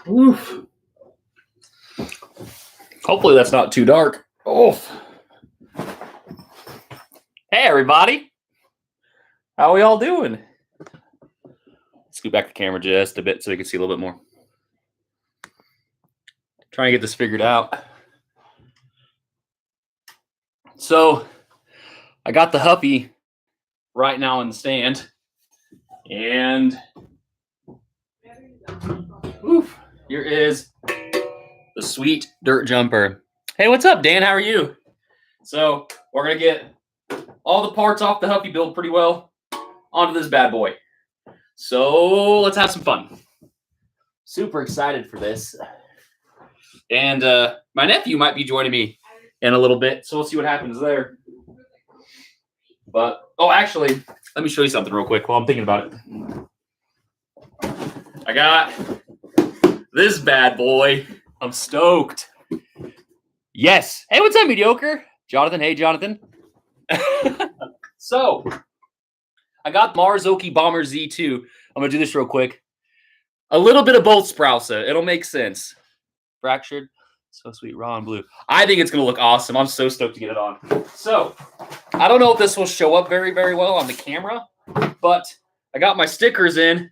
Oof. Hopefully that's not too dark. Oof. Hey, everybody. How are we all doing? Scoot back the camera just a bit so you can see a little bit more. Trying to get this figured out. So I got the Huffy right now in the stand. And oof, here is the sweet dirt jumper. Hey, what's up, Dan? How are you? So we're going to get all the parts off the Huffy build pretty well onto this bad boy. So let's have some fun. Super excited for this. And my nephew might be joining me in a little bit, so we'll see what happens there. But, oh, actually, let me show you something real quick while I'm thinking about it. I got this bad boy. I'm stoked. Yes. Hey, what's up, mediocre? Jonathan. Hey, Jonathan. So, I got Marzocchi Bomber Z2. I'm going to do this real quick. A little bit of both Sprousa. It'll make sense. Fractured. So sweet. Raw and blue. I think it's going to look awesome. I'm so stoked to get it on. So, I don't know if this will show up very, very well on the camera, but I got my stickers in,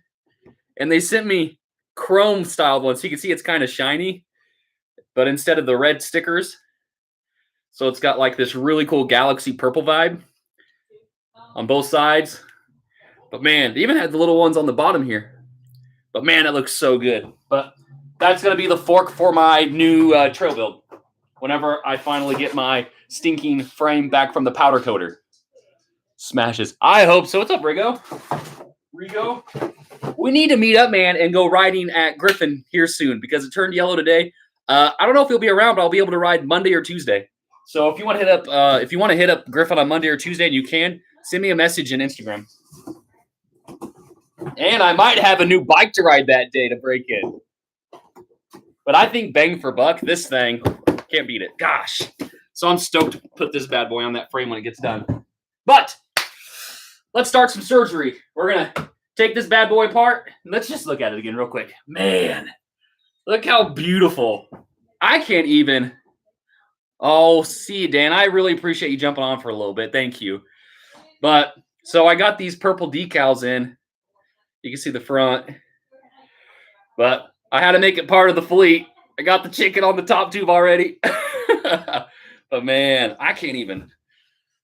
and they sent me chrome-styled ones. So you can see it's kind of shiny, but instead of the red stickers, so it's got like this really cool galaxy purple vibe on both sides. But man, they even had the little ones on the bottom here. But man, it looks so good. But that's going to be the fork for my new trail build whenever I finally get my stinking frame back from the powder coater. Smashes. I hope so. What's up, Rigo? Rigo? We need to meet up, man, and go riding at Griffin here soon because it turned yellow today. I don't know if he'll be around, but I'll be able to ride Monday or Tuesday. So if you want to hit up Griffin on Monday or Tuesday, and you can, send me a message in Instagram. And I might have a new bike to ride that day to break in. But I think bang for buck, this thing can't beat it. Gosh. So I'm stoked to put this bad boy on that frame when it gets done. But let's start some surgery. We're going to take this bad boy apart. Let's just look at it again real quick. Man, look how beautiful. I can't even. Oh, see, Dan, I really appreciate you jumping on for a little bit. Thank you. But so I got these purple decals in. You can see the front. But I had to make it part of the fleet. I got the chicken on the top tube already. But man, I can't even.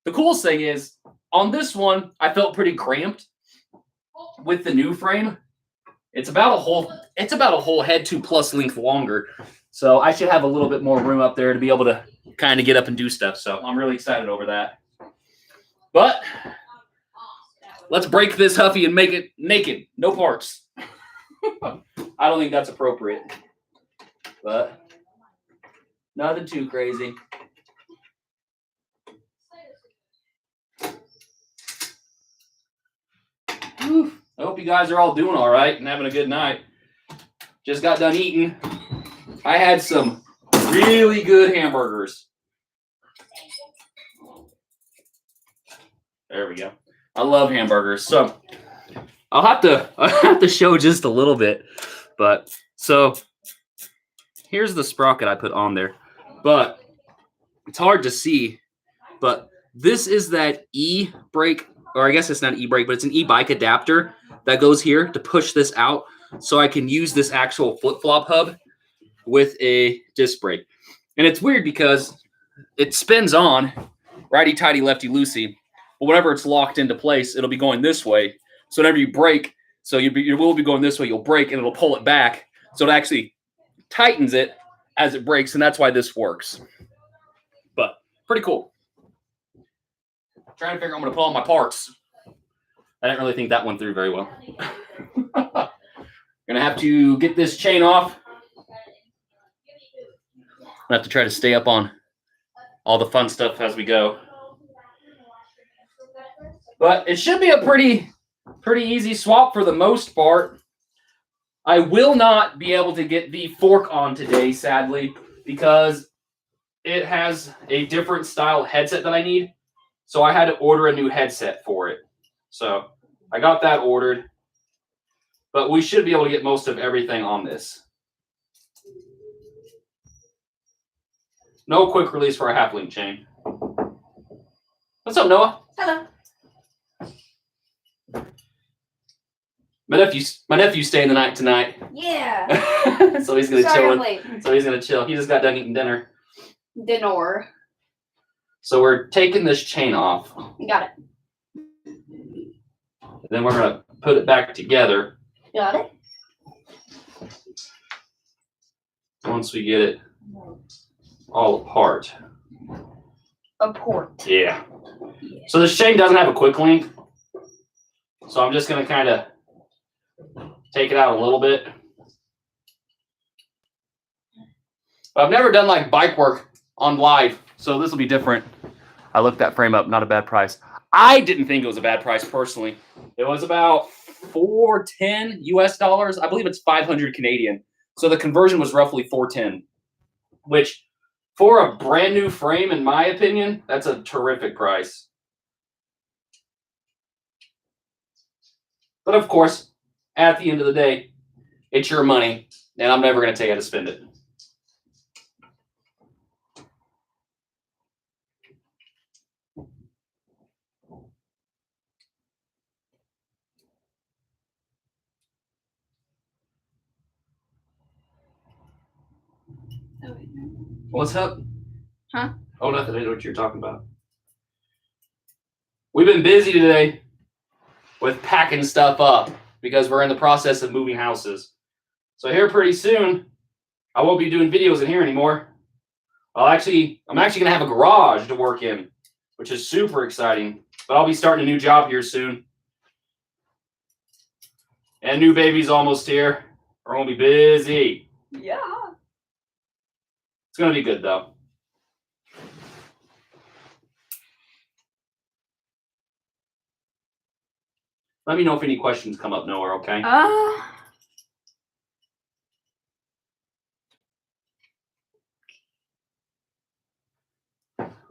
The coolest thing is, on this one, I felt pretty cramped with the new frame. It's about a whole head to plus length longer. So I should have a little bit more room up there to be able to kind of get up and do stuff. So I'm really excited over that. But let's break this Huffy and make it naked. No parts. I don't think that's appropriate. But nothing too crazy. Whew. I hope you guys are all doing all right and having a good night. Just got done eating. I had some really good hamburgers. There we go. I love hamburgers. So I'll have to show just a little bit. But so here's the sprocket I put on there. But it's hard to see. But this is that e-brake, or I guess it's not e-brake, but it's an e-bike adapter that goes here to push this out so I can use this actual flip-flop hub with a disc brake. And it's weird because it spins on righty-tighty, lefty-loosey. But whenever it's locked into place, it'll be going this way. So whenever you brake, so you will be going this way, you'll brake, and it'll pull it back. So it actually tightens it as it brakes, and that's why this works. But pretty cool. Trying to figure out I'm going to put all my parts. I didn't really think that went through very well. Going to have to get this chain off. I have to try to stay up on all the fun stuff as we go. But it should be a pretty easy swap for the most part. I will not be able to get the fork on today, sadly, because it has a different style headset that I need. So I had to order a new headset for it. So I got that ordered. But we should be able to get most of everything on this. No quick release for a half link chain. What's up, Noah? Hello. My nephew's staying the night tonight. Yeah. So he's gonna Sorry, I'm chill. late. So he's gonna chill. He just got done eating dinner. Dinner. So we're taking this chain off. Got it. Then we're gonna put it back together. Got it. Once we get it all apart. Apart. Yeah. So this chain doesn't have a quick link. So I'm just gonna kind of take it out a little bit. But I've never done like bike work on live, so this will be different. I looked that frame up, not a bad price. I didn't think it was a bad price personally. It was about $410 US. I believe it's 500 Canadian. So the conversion was roughly 410, which for a brand new frame, in my opinion, that's a terrific price. But of course, at the end of the day, it's your money, and I'm never going to tell you how to spend it. What's up? Huh? Oh, nothing. I know what you're talking about. We've been busy today with packing stuff up because we're in the process of moving houses. So here pretty soon, I won't be doing videos in here anymore. I'm actually going to have a garage to work in, which is super exciting. But I'll be starting a new job here soon. And new baby's almost here. We're going to be busy. Yeah. It's going to be good, though. Let me know if any questions come up, Noah, okay?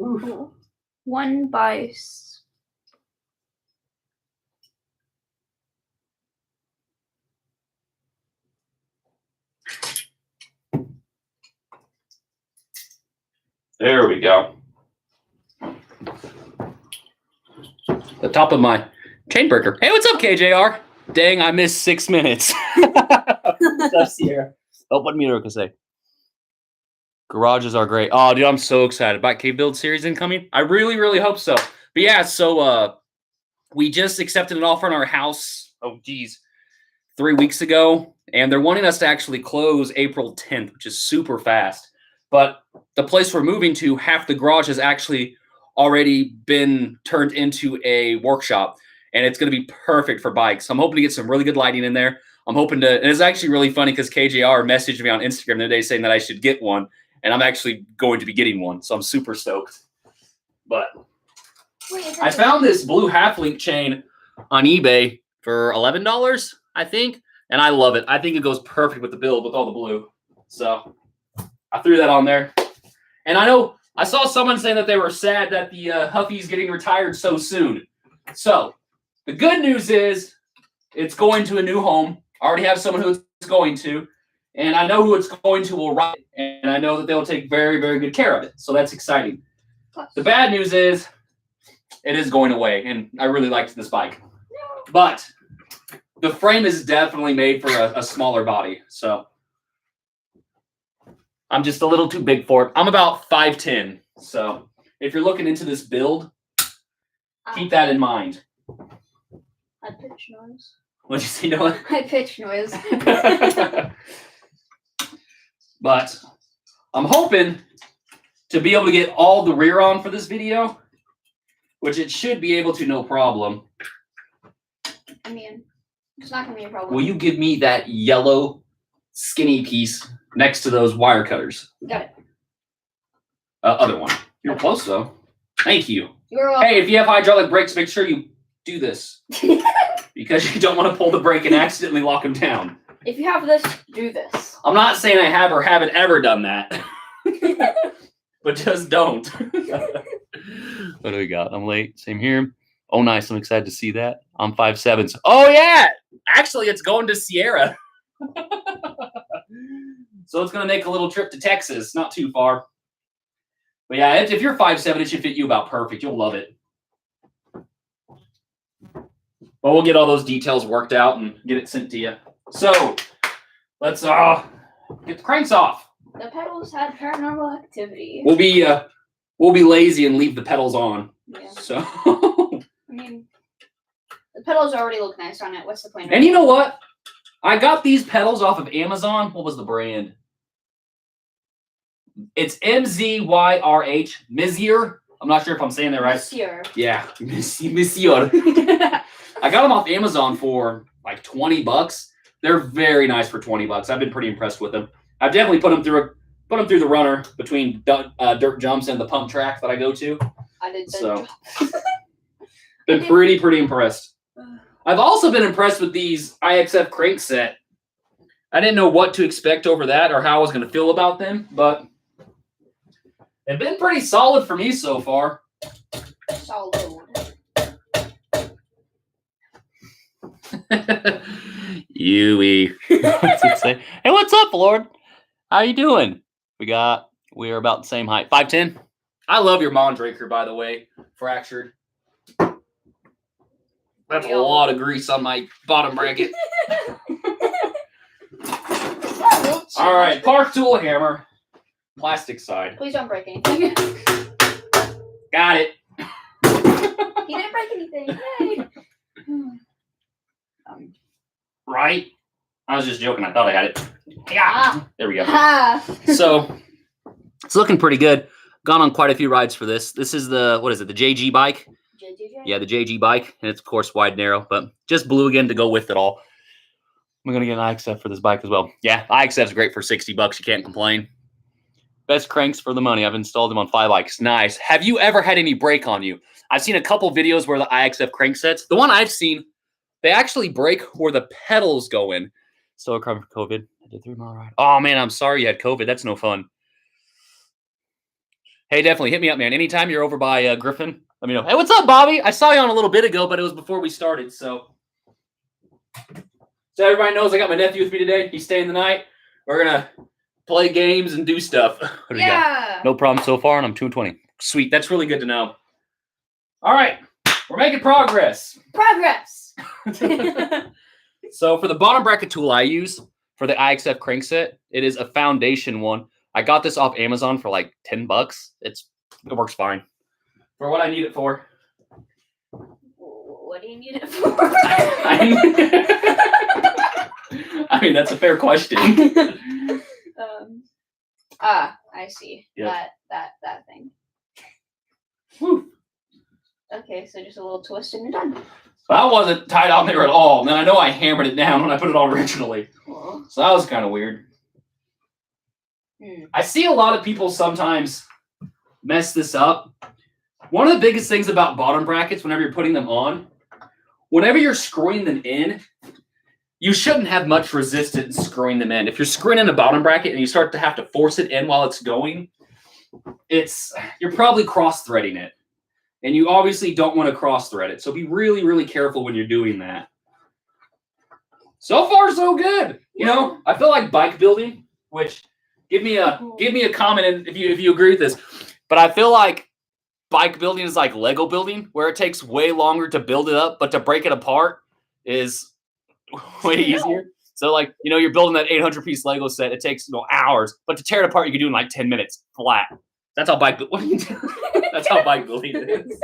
Oof. One by. There we go. The top of my chain breaker. Hey, what's up, KJR? Dang, I missed 6 minutes. What's up, Sierra? Oh, what Miro can say. Garages are great. Oh, dude, I'm so excited. Bike Cave Build series incoming. I really, really hope so. But yeah, so we just accepted an offer on our house. Oh, geez. 3 weeks ago. And they're wanting us to actually close April 10th, which is super fast. But the place we're moving to, half the garage has actually already been turned into a workshop. And it's going to be perfect for bikes. I'm hoping to get some really good lighting in there. I'm hoping to, and it's actually really funny because KJR messaged me on Instagram the other day saying that I should get one. And I'm actually going to be getting one. So I'm super stoked. But I found this blue half link chain on eBay for $11, I think. And I love it. I think it goes perfect with the build with all the blue. So I threw that on there. And I know I saw someone saying that they were sad that the Huffy's getting retired so soon. So the good news is it's going to a new home. I already have someone who it's going to. And I know who it's going to will ride it. And I know that they'll take very, very good care of it. So that's exciting. The bad news is it is going away. And I really liked this bike. But the frame is definitely made for a smaller body. So I'm just a little too big for it. I'm about 5'10". So if you're looking into this build, keep that in mind. I pitch noise. What'd you say, Noah? I pitch noise. But I'm hoping to be able to get all the rear on for this video, which it should be able to, no problem. I mean, it's not going to be a problem. Will you give me that yellow skinny piece next to those wire cutters? Got it. Other one. You're close, though. Thank you. You're welcome. Hey, if you have hydraulic brakes, make sure you do this. Because you don't want to pull the brake and accidentally lock them down. If you have this, do this. I'm not saying I have or haven't ever done that. But just don't. What do we got? I'm late. Same here. Oh, nice. I'm excited to see that. I'm 5'7". Oh, yeah. Actually, it's going to Sierra. So it's going to make a little trip to Texas. Not too far. But yeah, if you're 5'7", it should fit you about perfect. You'll love it. But we'll get all those details worked out and get it sent to you. So let's get the cranks off. The pedals had paranormal activity. We'll be lazy and leave the pedals on. Yeah. So I mean, the pedals already look nice on it. What's the point? And you know what? I got these pedals off of Amazon. What was the brand? It's MZYRH. Mizier. I'm not sure if I'm saying that right. Monsieur. Yeah, Monsieur. I got them off Amazon for like $20. They're very nice for $20. I've been pretty impressed with them. I've definitely put them through the runner between dirt jumps and the pump track that I go to. I did so. Been pretty impressed. I've also been impressed with these IXF crank set. I didn't know what to expect over that or how I was going to feel about them, but they've been pretty solid for me so far. Solid. Yui. What's it say? Hey, what's up, Lord? How you doing? We're about the same height. 5'10". I love your Mondraker, by the way. Fractured. That's a lot of grease on my bottom bracket. All right, Park Tool hammer. Plastic side. Please don't break anything. Got it. He didn't break anything. Yay. Right? I was just joking. I thought I had it. Yeah. There we go. So it's looking pretty good. Gone on quite a few rides for this. This is the, what is it, the JG bike? Yeah, the JG bike. And it's, of course, wide and narrow, but just blue again to go with it all. I'm going to get an IXF for this bike as well. Yeah, IXF's great for $60. You can't complain. Best cranks for the money. I've installed them on 5 bikes. Nice. Have you ever had any break on you? I've seen a couple videos where the IXF crank sets, the one I've seen, they actually break where the pedals go in. Still recovering from COVID. I did 3 mile ride. Oh, man, I'm sorry you had COVID. That's no fun. Hey, definitely hit me up, man. Anytime you're over by Griffin, let me know. Hey, what's up, Bobby? I saw you on a little bit ago, but it was before we started, so everybody knows I got my nephew with me today. He's staying the night. We're going to play games and do stuff. What do we got? No problem so far, and I'm 220. Sweet. That's really good to know. All right. We're making progress. So for the bottom bracket tool I use for the IXF crank set, it is a foundation one. I got this off Amazon for like $10. It works fine for what I need it for. What do you need it for? I mean, that's a fair question. I see. Yep. That thing. Whew. Okay, so just a little twist and you're done. That wasn't tied on there at all. And I know I hammered it down when I put it on originally. Cool. So that was kind of weird. I see a lot of people sometimes mess this up. One of the biggest things about bottom brackets, whenever you're putting them on, whenever you're screwing them in, you shouldn't have much resistance screwing them in. If you're screwing in a bottom bracket and you start to have to force it in while it's going, you're probably cross-threading it. And you obviously don't want to cross-thread it. So be really, really careful when you're doing that. So far, so good. You know, I feel like bike building, which give me a comment if you agree with this. But I feel like bike building is like Lego building, where it takes way longer to build it up, but to break it apart is way easier. So like, you know, you're building that 800-piece Lego set. It takes hours, but to tear it apart, you can do it in like 10 minutes flat. That's how bike building is.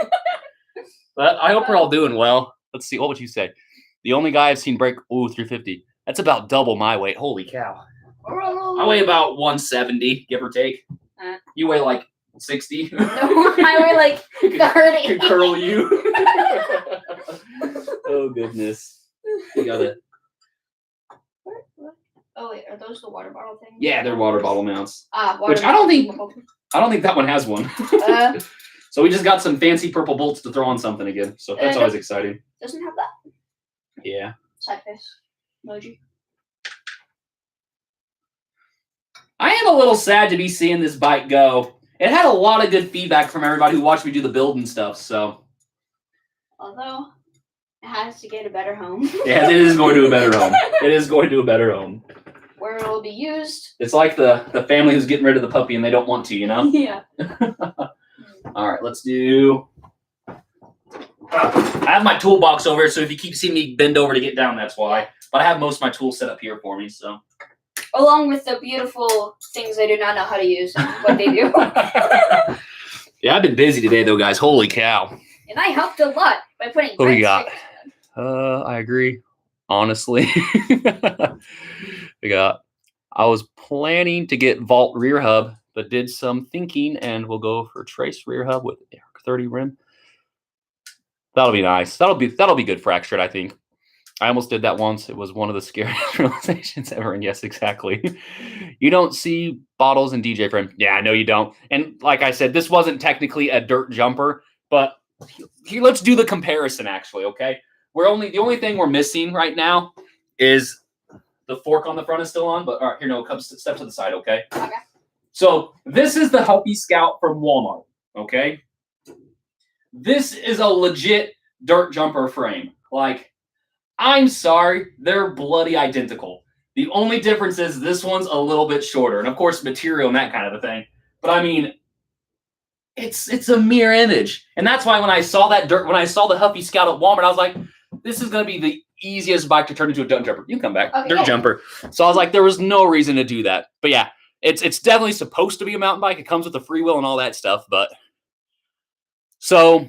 But I hope we're all doing well. Let's see. What would you say? The only guy I've seen break 350. That's about double my weight. Holy cow. I weigh about 170, give or take. You weigh like 60. No, I weigh like 30. Can curl you. Oh goodness. You got it. Oh wait, are those the water bottle things? Yeah, they're water bottle mounts. Which I don't think that one has one. So we just got some fancy purple bolts to throw on something again. So that's always exciting. Doesn't have that. Yeah. Side face emoji. I am a little sad to be seeing this bike go. It had a lot of good feedback from everybody who watched me do the build and stuff. So, although it has to get a better home. Yeah, it is going to a better home. It is going to a better home. Where it will be used. It's like the family who's getting rid of the puppy and they don't want to, you know? Yeah. All right, let's do... I have my toolbox over here, so if you keep seeing me bend over to get down, that's why. But I have most of my tools set up here for me, so... Along with the beautiful things I do not know how to use and what they do. Yeah, I've been busy today, though, guys. Holy cow. And I helped a lot by putting What we got? stickers in. I agree. Honestly. I was planning to get Vault rear hub, but did some thinking, and we'll go for Trace rear hub with 30 rim. That'll be nice. That'll be good for Extra, I think. I almost did that once. It was one of the scariest realizations ever. And yes, exactly. You don't see bottles in DJ frame. Yeah, no, you don't. And like I said, this wasn't technically a dirt jumper, but here, let's do the comparison actually, okay? The only thing we're missing right now is the fork on the front is still on, but all right, here, no, step to the side, okay? Okay. So this is the Huffy Scout from Walmart, okay? This is a legit dirt jumper frame. Like, I'm sorry, they're bloody identical. The only difference is this one's a little bit shorter, and of course, material and that kind of a thing. But I mean, it's a mirror image, and that's why when I saw the Huffy Scout at Walmart, I was like, this is gonna be the easiest bike to turn into a dirt jumper. You can come back, Okay, dirt jumper. So I was like, there was no reason to do that. But yeah, it's definitely supposed to be a mountain bike. It comes with a free wheel and all that stuff. But so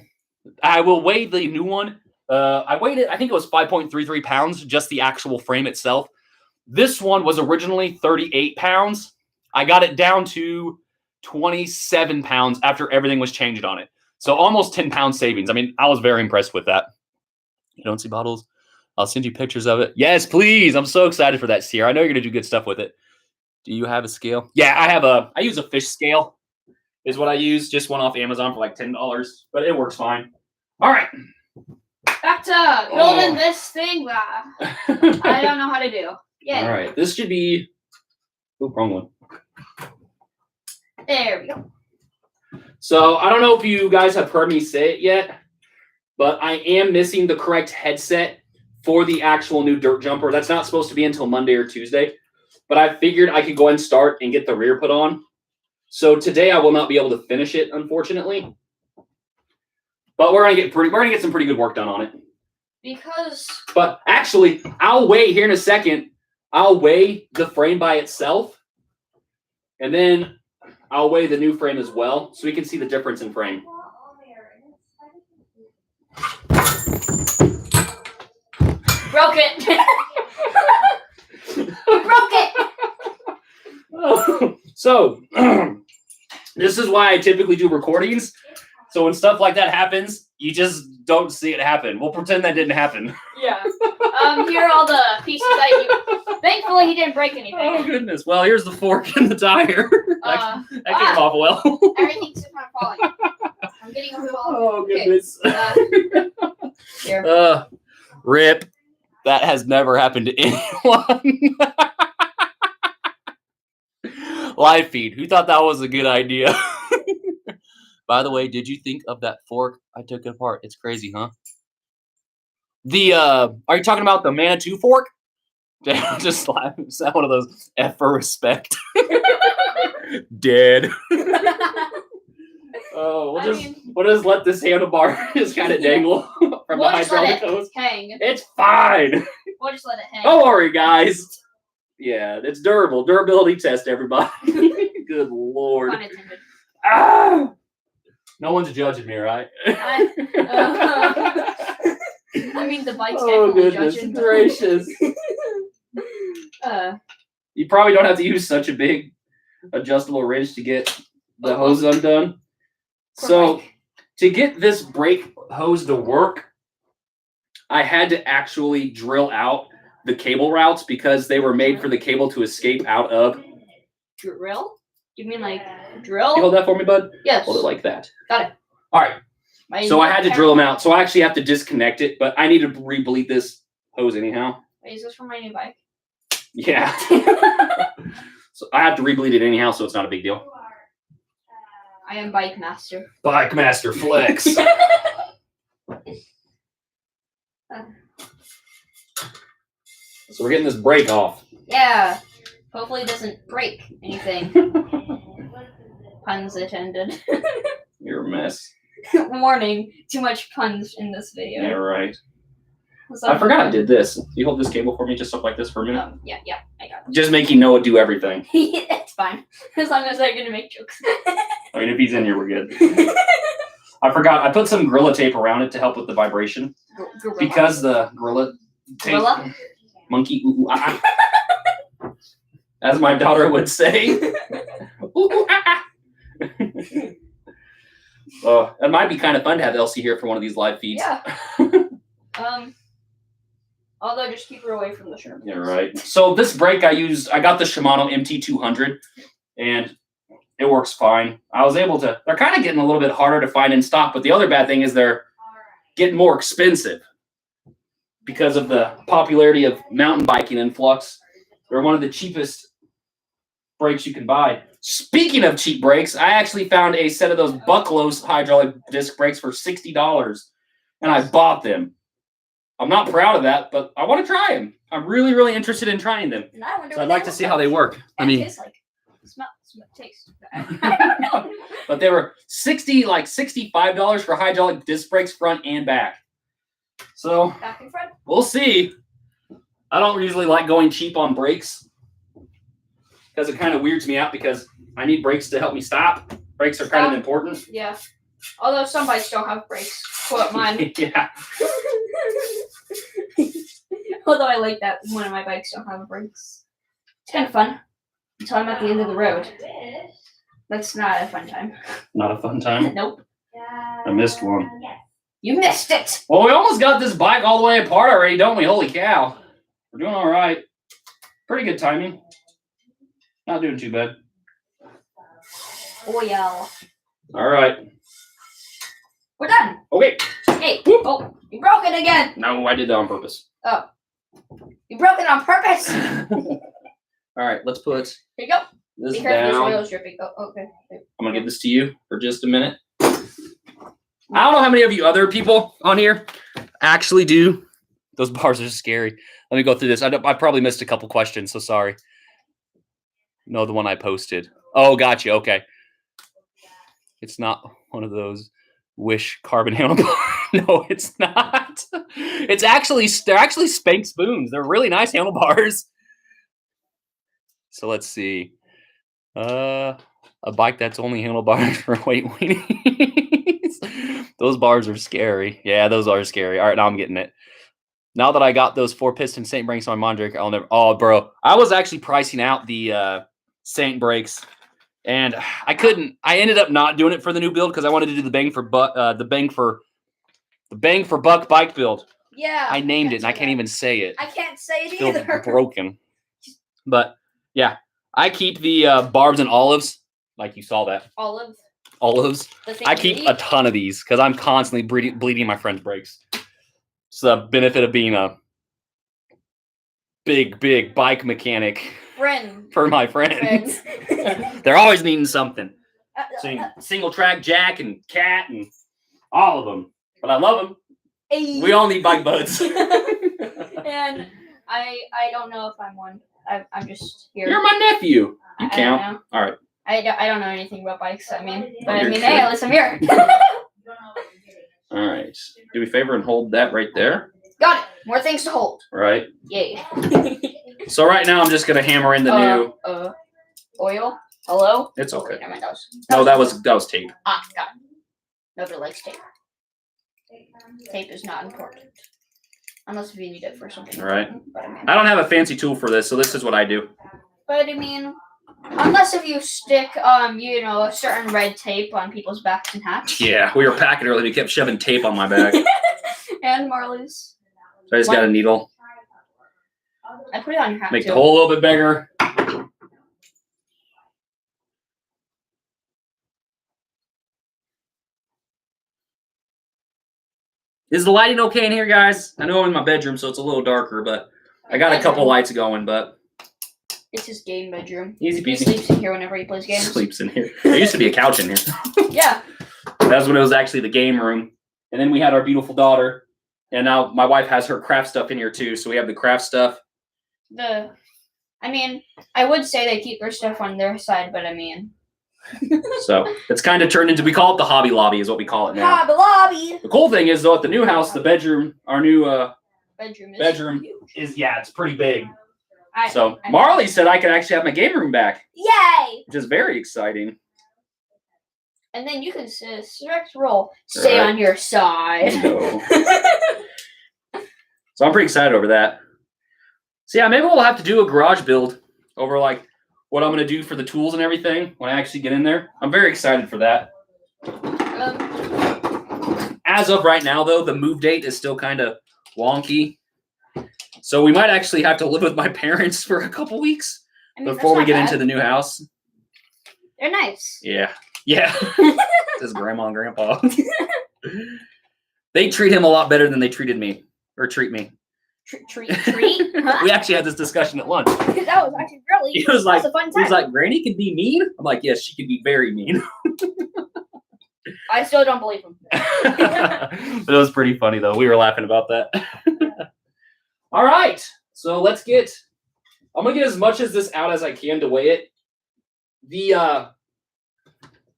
I will weigh the new one. I weighed it, I think it was 5.33 pounds, just the actual frame itself. This one was originally 38 pounds. I got it down to 27 pounds after everything was changed on it. So almost 10 pound savings. I mean, I was very impressed with that. You don't see bottles? I'll send you pictures of it. Yes, please. I'm so excited for that, Sierra. I know you're going to do good stuff with it. Do you have a scale? Yeah, I use a fish scale is what I use. Just one off Amazon for like $10, but it works fine. All right. Back to building this thing that I don't know how to do. Yeah. All right. This should be... Oh, wrong one. There we go. So I don't know if you guys have heard me say it yet, but I am missing the correct headset for the actual new dirt jumper. That's not supposed to be until Monday or Tuesday, but I figured I could go ahead and start and get the rear put on. So today I will not be able to finish it, unfortunately. But we're gonna get some pretty good work done on it. But actually, I'll weigh here in a second. I'll weigh the frame by itself, and then I'll weigh the new frame as well, so we can see the difference in frame. Broke it. You broke it. So this is why I typically do recordings. So when stuff like that happens, you just don't see it happen. We'll pretend that didn't happen. Yeah. Here are all the pieces that you... Thankfully, he didn't break anything. Oh, goodness. Well, here's the fork and the tire. That came off well. Everything's kind of falling. I'm getting a little... Oh, goodness. Okay. Here. Rip. That has never happened to anyone. Live feed. Who thought that was a good idea? By the way, did you think of that fork? I took it apart. It's crazy, huh? Are you talking about the Manitou fork? Just laugh. Is that one of those F for respect? Dead. Oh, we'll just let this handlebar just kind of dangle from the hydraulic hose. Hang. It's fine. We'll just let it hang. Don't worry, guys. Yeah, it's durable. Durability test, everybody. Good Lord. Pun intended. Ah! No one's judging me, right? I mean, the bike's oh, definitely goodness judging. gracious. You probably don't have to use such a big adjustable wrench to get the hose undone. So to get this brake hose to work, I had to actually drill out the cable routes because they were made for the cable to escape out of. Drill? You mean like drill? You hold that for me, bud? Yes. Hold it like that. Got it. All right. So I had to drill them out. So I actually have to disconnect it, but I need to re-bleed this hose anyhow. Wait, is this for my new bike? Yeah. So I have to re-bleed it anyhow, so it's not a big deal. I am Bike Master. Bike Master Flex. So we're getting this brake off. Yeah. Hopefully it doesn't break anything. Puns intended. You're a mess. Warning, too much puns in this video. Yeah, right. I forgot I did this. You hold this cable for me just up like this for a minute? Yeah, I got it. Just making Noah do everything. It's fine. As long as I'm going to make jokes. I mean, if he's in here, we're good. I forgot. I put some Gorilla Tape around it to help with the vibration. Gorilla. Because the Gorilla Tape. Gorilla? Monkey. Ooh, ah, ah. As my daughter would say. Ooh, ah, ah. It might be kind of fun to have Elsie here for one of these live feeds. Yeah. Although just keep her away from the shirt. Yeah, right. So this brake I got the Shimano MT200, and it works fine. I was able to, they're kind of getting a little bit harder to find in stock, but the other bad thing is they're getting more expensive because of the popularity of mountain biking in Flux. They're one of the cheapest brakes you can buy. Speaking of cheap brakes, I actually found a set of those Bucklow hydraulic disc brakes for $60, and I bought them. I'm not proud of that, but I want to try them. I'm really, really interested in trying them. So I'd like to see how they work. I mean, taste. But they were $65 for hydraulic disc brakes front and back. So Back and front. We'll see. I don't usually like going cheap on brakes because it kind of weirds me out because I need brakes to help me stop. Brakes are kind of important. Yeah. Although some bikes don't have brakes. Quote mine. Yeah. Although I like that one of my bikes don't have brakes. It's kind of fun. Until I'm at the end of the road. That's not a fun time. Not a fun time? Nope. I missed one. You missed it! Well, we almost got this bike all the way apart already, don't we? Holy cow. We're doing all right. Pretty good timing. Not doing too bad. Oh, yeah. All right. We're done. Okay. Hey. Oh, you broke it again. No, I did that on purpose. Oh. You broke it on purpose. All right, let's put Here you go. this Be careful, down. this oil is dripping. Oh, okay. I'm going to give this to you for just a minute. I don't know how many of you other people on here actually do. Those bars are scary. Let me go through this. I probably missed a couple questions, so sorry. No, the one I posted. Oh, gotcha. Okay. It's not one of those Wish carbon handlebar. No, it's not. It's actually, they're actually Spank spoons. They're really nice handlebars. So let's see. A bike that's only handlebars for weight weenies. Those bars are scary. Yeah, those are scary. All right, now I'm getting it. Now that I got those 4-piston Saint brakes on my Mondraker, I'll never. Oh, bro, I was actually pricing out the Saint brakes, and I couldn't. I ended up not doing it for the new build because I wanted to do the bang for buck, the bang for buck bike build. Yeah. I named it, and I can't even say it. I can't say it Still either. broken. But yeah, I keep the barbs and olives, like you saw that. Olives. I keep a ton of these because I'm constantly bleeding my friends' brakes. It's the benefit of being a big bike mechanic for my friends. They're always needing something. Single track Jack and Cat and all of them. But I love them. Hey. We all need bike buds. And I don't know if I'm one. I'm just here. You're my nephew. You count. I don't know. All right. I don't know anything about bikes. I mean, but You're hey, at least I'm here. All right. Do me a favor and hold that right there. Got it. More things to hold. Right. Yay. So right now I'm just gonna hammer in the new Oil. Hello. It's okay. Never mind, That was tape. Ah, got it. Nobody likes tape. Tape is not important. Unless if you need it for something. All right. But, I don't have a fancy tool for this, so this is what I do. But I mean, unless if you stick a certain red tape on people's backs and hats. Yeah, we were packing earlier. We kept shoving tape on my back. And Marley's. So I just got a needle. I put it on your hat. Make the hole a little bit bigger. Is the lighting okay in here, guys? I know I'm in my bedroom, so it's a little darker, but I got a couple lights going, but it's his game bedroom. Easy peasy. He sleeps in here whenever he plays games. Sleeps in here. There used to be a couch in here. Yeah. That's when it was actually the game room. And then we had our beautiful daughter. And now my wife has her craft stuff in here too. So we have the craft stuff. I I mean, I would say they keep their stuff on their side, but I mean. So it's kind of turned into, we call it the Hobby Lobby is what we call it now. Hobby Lobby. The cool thing is though, at the new house, the bedroom, our new bedroom is it's pretty big. I Marley said I could actually have my game room back. Yay! Which is very exciting. And then you can select roll. Stay on your side. No. So I'm pretty excited over that. So yeah, maybe we'll have to do a garage build over like what I'm going to do for the tools and everything when I actually get in there. I'm very excited for that. As of right now, though, the move date is still kind of wonky. So we might actually have to live with my parents for a couple weeks before we get into the new house. They're nice. Yeah. Yeah. This is grandma and grandpa. They treat him a lot better than they treated me. Or treat me. Treat? Huh? We actually had this discussion at lunch. That was actually really He was like, a fun time. He's like, Granny can be mean? I'm like, yes, she can be very mean. I still don't believe him. It was pretty funny, though. We were laughing about that. All right. So I'm going to get as much of this out as I can to weigh it. The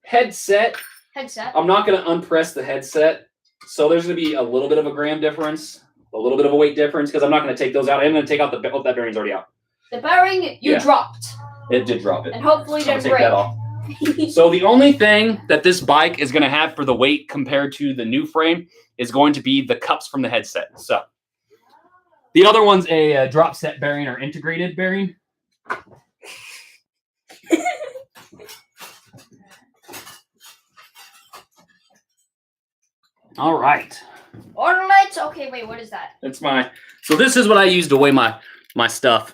headset. I'm not going to unpress the headset. So there's going to be a little bit of a gram difference, a little bit of a weight difference, because I'm not going to take those out. I'm going to take out that bearing's already out. The bearing you dropped. It did drop it. And hopefully didn't break. Take that off. So the only thing that this bike is going to have for the weight compared to the new frame is going to be the cups from the headset. So the other one's a drop set bearing or integrated bearing. All right. Okay, wait, what is that? So this is what I use to weigh my stuff.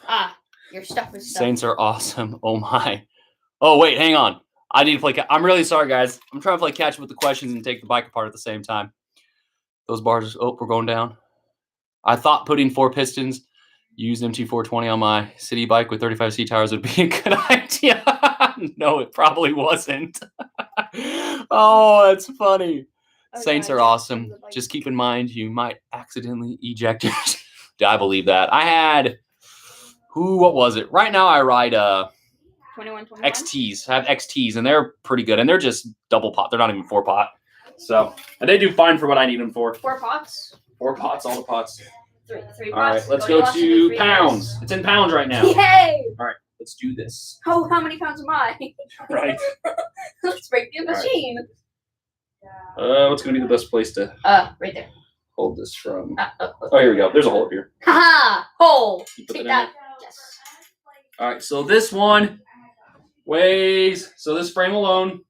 Your stuff is stuff. Saints are awesome. Oh my. Oh wait, hang on. I need to play. I'm really sorry, guys. I'm trying to play catch up with the questions and take the bike apart at the same time. Those bars. Oh, we're going down. I thought putting 4 pistons, use MT420 on my city bike with 35C tires would be a good idea. No, it probably wasn't. Oh, that's funny. Okay, Saints are awesome. Just keep in mind you might accidentally eject yours. I believe that. I had what was it? Right now I ride 21. XTs. I have XTs and they're pretty good and they're just double pot. They're not even 4 pot. So and they do fine for what I need them for. 4 pots? 4 pots, all the pots. 3 pots. All right, let's go to pounds. It's in pounds right now. Yay! All right, let's do this. Oh, how many pounds am I? Right. Let's break the machine. What's going to be the best place to right there. Hold this from? Oh, here we go. There's a hole up here. Haha! Hole. Take that. Yes. All right, so this one weighs, so this frame alone,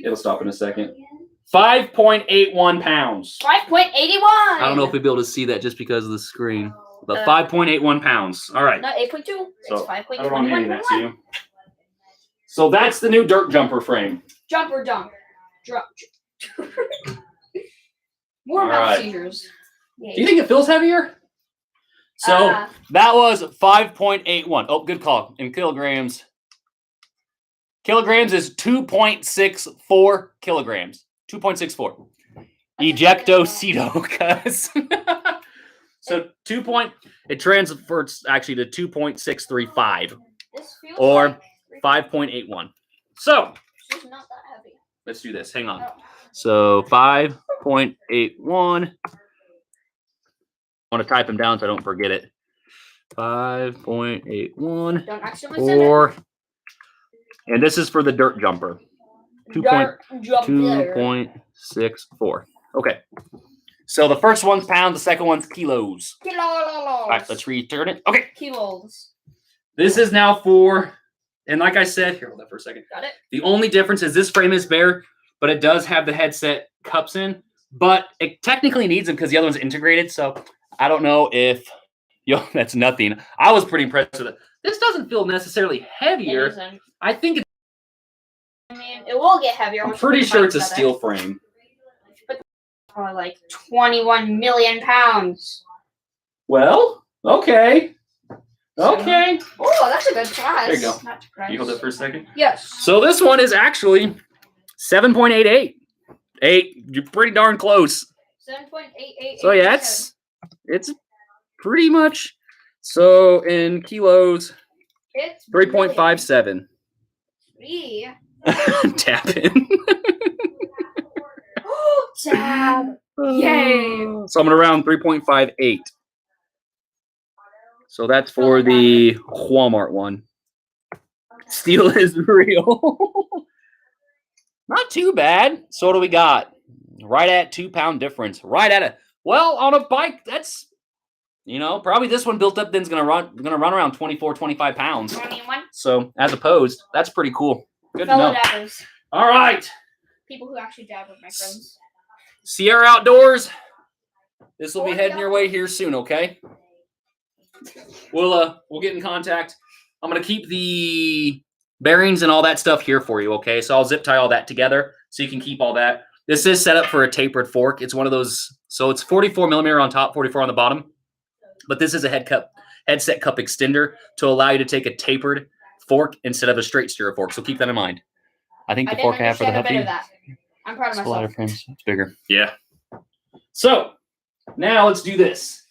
it'll stop in a second, 5.81 pounds. 5.81! I don't know if we'll be able to see that just because of the screen. But 5.81 pounds. All right. Not 8.2. So, it's 5.81. I don't want to that to you. So that's the new dirt jumper frame. Jumper dunk. More mouth seizures. Yay. Do you think it feels heavier? So that was 5.81. Oh, good call. In kilograms. Kilograms is 2.64 kilograms. 2.64. Ejectocito, cuz. So it transfers actually to 2.635 or 5.81. So it's not that heavy. Let's do this. Hang on. So 5.81. I want to type them down so I don't forget it. 5.81. Don't accidentally send it. And this is for the dirt jumper. 2.64. Okay. So the first one's pounds, the second one's kilos. All right, let's return it. Okay. Kilos. This is now for, and like I said, here, hold that for a second. Got it. The only difference is this frame is bare, but it does have the headset cups in, but it technically needs them because the other one's integrated. So I don't know if, that's nothing. I was pretty impressed with it. This doesn't feel necessarily heavier. I think it's, I mean, it will get heavier. I'm pretty sure it's a steel frame. Probably like 21 million pounds. Well, okay. Okay. Oh, that's a good price. There you go. You hold that for a second? Yes. So this one is actually 7.88. You're pretty darn close. 7.88. So yeah, it's pretty much So in kilos, It's 3.57. Three. Tap in. Tab. Yay. So I'm gonna round 3.58. So that's for the Walmart one. Steel is real. Not too bad. So what do we got? Right at 2 pound difference. Right at it. Well, on a bike, that's probably this one built up then's gonna run around 24, 25 pounds. 21. So as opposed, that's pretty cool. Good to Fellow know. dabbers. All right. People who actually dab with my friends. Sierra Outdoors. This will be heading your way here soon, okay? We'll get in contact. I'm gonna keep the bearings and all that stuff here for you, okay? So I'll zip tie all that together so you can keep all that. This is set up for a tapered fork. It's one of those, so it's 44 millimeter on top, 44 on the bottom. But this is a headset cup extender to allow you to take a tapered fork instead of a straight steer fork. So keep that in mind. I think the fork I have for the Huffy. I'm proud of myself. It's bigger. Yeah. So now let's do this.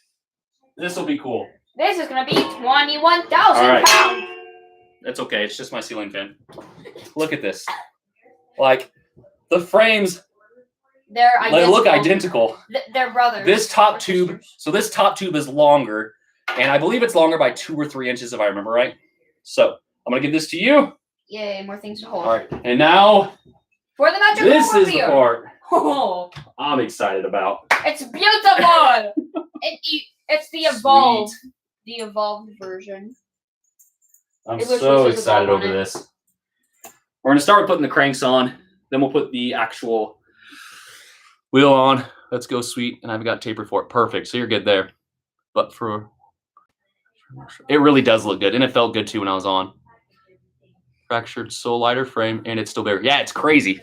This will be cool. This is gonna be 21,000 right. pounds. That's okay. It's just my ceiling fan. Look at this. Like the frames, they look identical. They're brothers. This top tube. So this top tube is longer, and I believe it's longer by 2 or 3 inches if I remember right. So I'm gonna give this to you. Yay! More things to hold. All right. And now for the magic. This is the part Oh, I'm excited about. it's beautiful. It's the evolved. Sweet. The evolved version. I'm so excited over this. We're gonna start with putting the cranks on, then we'll put the actual wheel on. Let's go, sweet. And I've got tapered for it. Perfect. So you're good there. But it really does look good, and it felt good too when I was on. Fractured sole lighter frame, and it's still bigger. Yeah, it's crazy.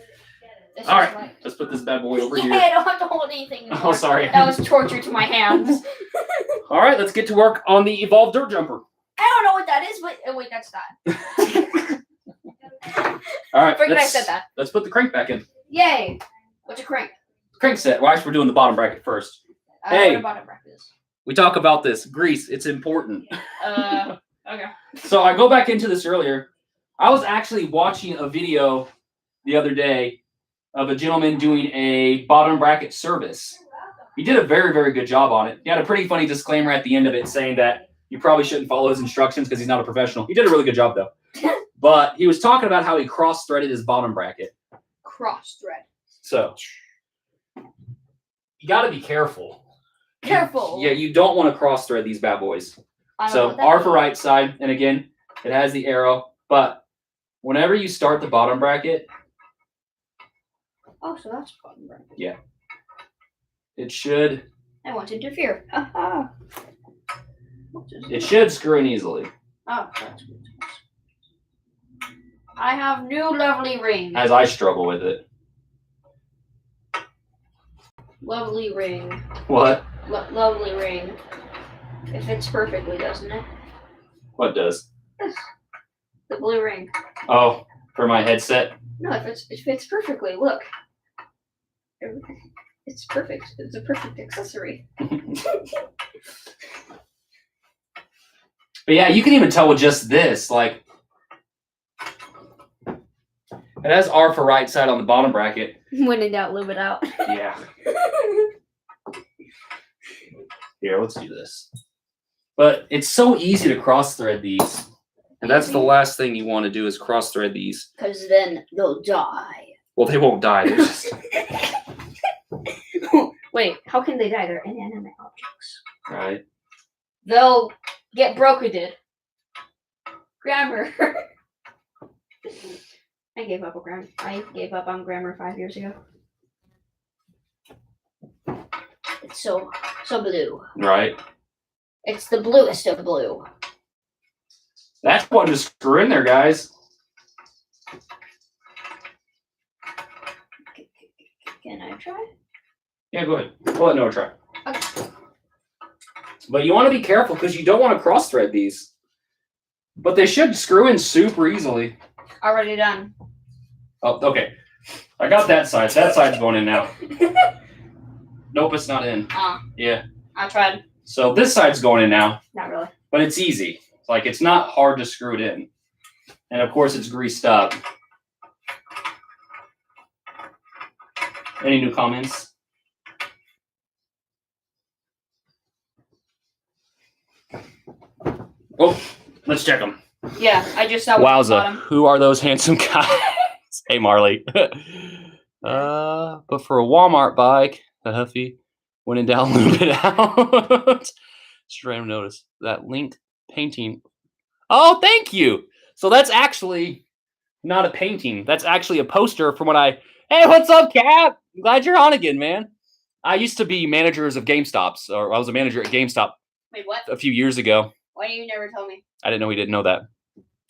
All right, let's put this bad boy over here. I don't have to hold anything anymore. Oh, sorry. That was torture to my hands. All right, let's get to work on the Evolved Dirt Jumper. I don't know what that is, but oh, wait, that's that. All right, Forget I said that. Let's put the crank back in. Yay! What's a crank? Crank set. Why we're doing the bottom bracket first? What a bottom bracket is. We talk about this grease. It's important. Okay. So I go back into this earlier. I was actually watching a video the other day of a gentleman doing a bottom bracket service. He did a very, very good job on it. He had a pretty funny disclaimer at the end of it saying that you probably shouldn't follow his instructions because he's not a professional. He did a really good job though. But he was talking about how he cross-threaded his bottom bracket. Cross-thread. So you got to be careful. Careful. Yeah, you don't want to cross-thread these bad boys. So R for right side, and again, it has the arrow. But whenever you start the bottom bracket, oh, so that's bottom bracket. Yeah. It should. I want to interfere. It should screw in easily. Oh, that's good. I have new lovely ring. As I struggle with it. Lovely ring. What? Lovely ring. It fits perfectly, doesn't it? What does? The blue ring. Oh, for my headset? No, it fits perfectly. Look. It's perfect. It's a perfect accessory. But yeah, you can even tell with just this, like, it has R for right side on the bottom bracket. When in doubt, lube it out. Yeah. Here, let's do this. But it's so easy to cross-thread these. And that's the last thing you want to do is cross-thread these. Because then they'll die. Well, they won't die. They're just... Wait, how can they die? They're inanimate objects. Right. They'll get broken. Grammar. I gave up on grammar 5 years ago. It's so blue. Right. It's the bluest of blue. That's one to screw in there, guys. Can I try? Yeah, go ahead. We'll let Noah try. Okay. But you want to be careful because you don't want to cross-thread these. But they should screw in super easily. Already done. Oh, okay. I got that side. That side's going in now. Nope, it's not in. Yeah. I tried. So this side's going in now. Not really. but it's easy. Like, it's not hard to screw it in. And of course, it's greased up. Any new comments? Oh, let's check them. Yeah, I just saw. Wowza, who are those handsome guys? Hey, Marley. But for a Walmart bike, the Huffy went and downloaded it out. Just a random notice. That link painting. Oh, thank you. So that's actually not a painting. That's actually a poster from when I. Hey, what's up, Cap? I'm glad you're on again, man. I used to be managers of GameStops, or I was a manager at GameStop. Wait, what? A few years ago. Why you never told me? I didn't know he didn't know that.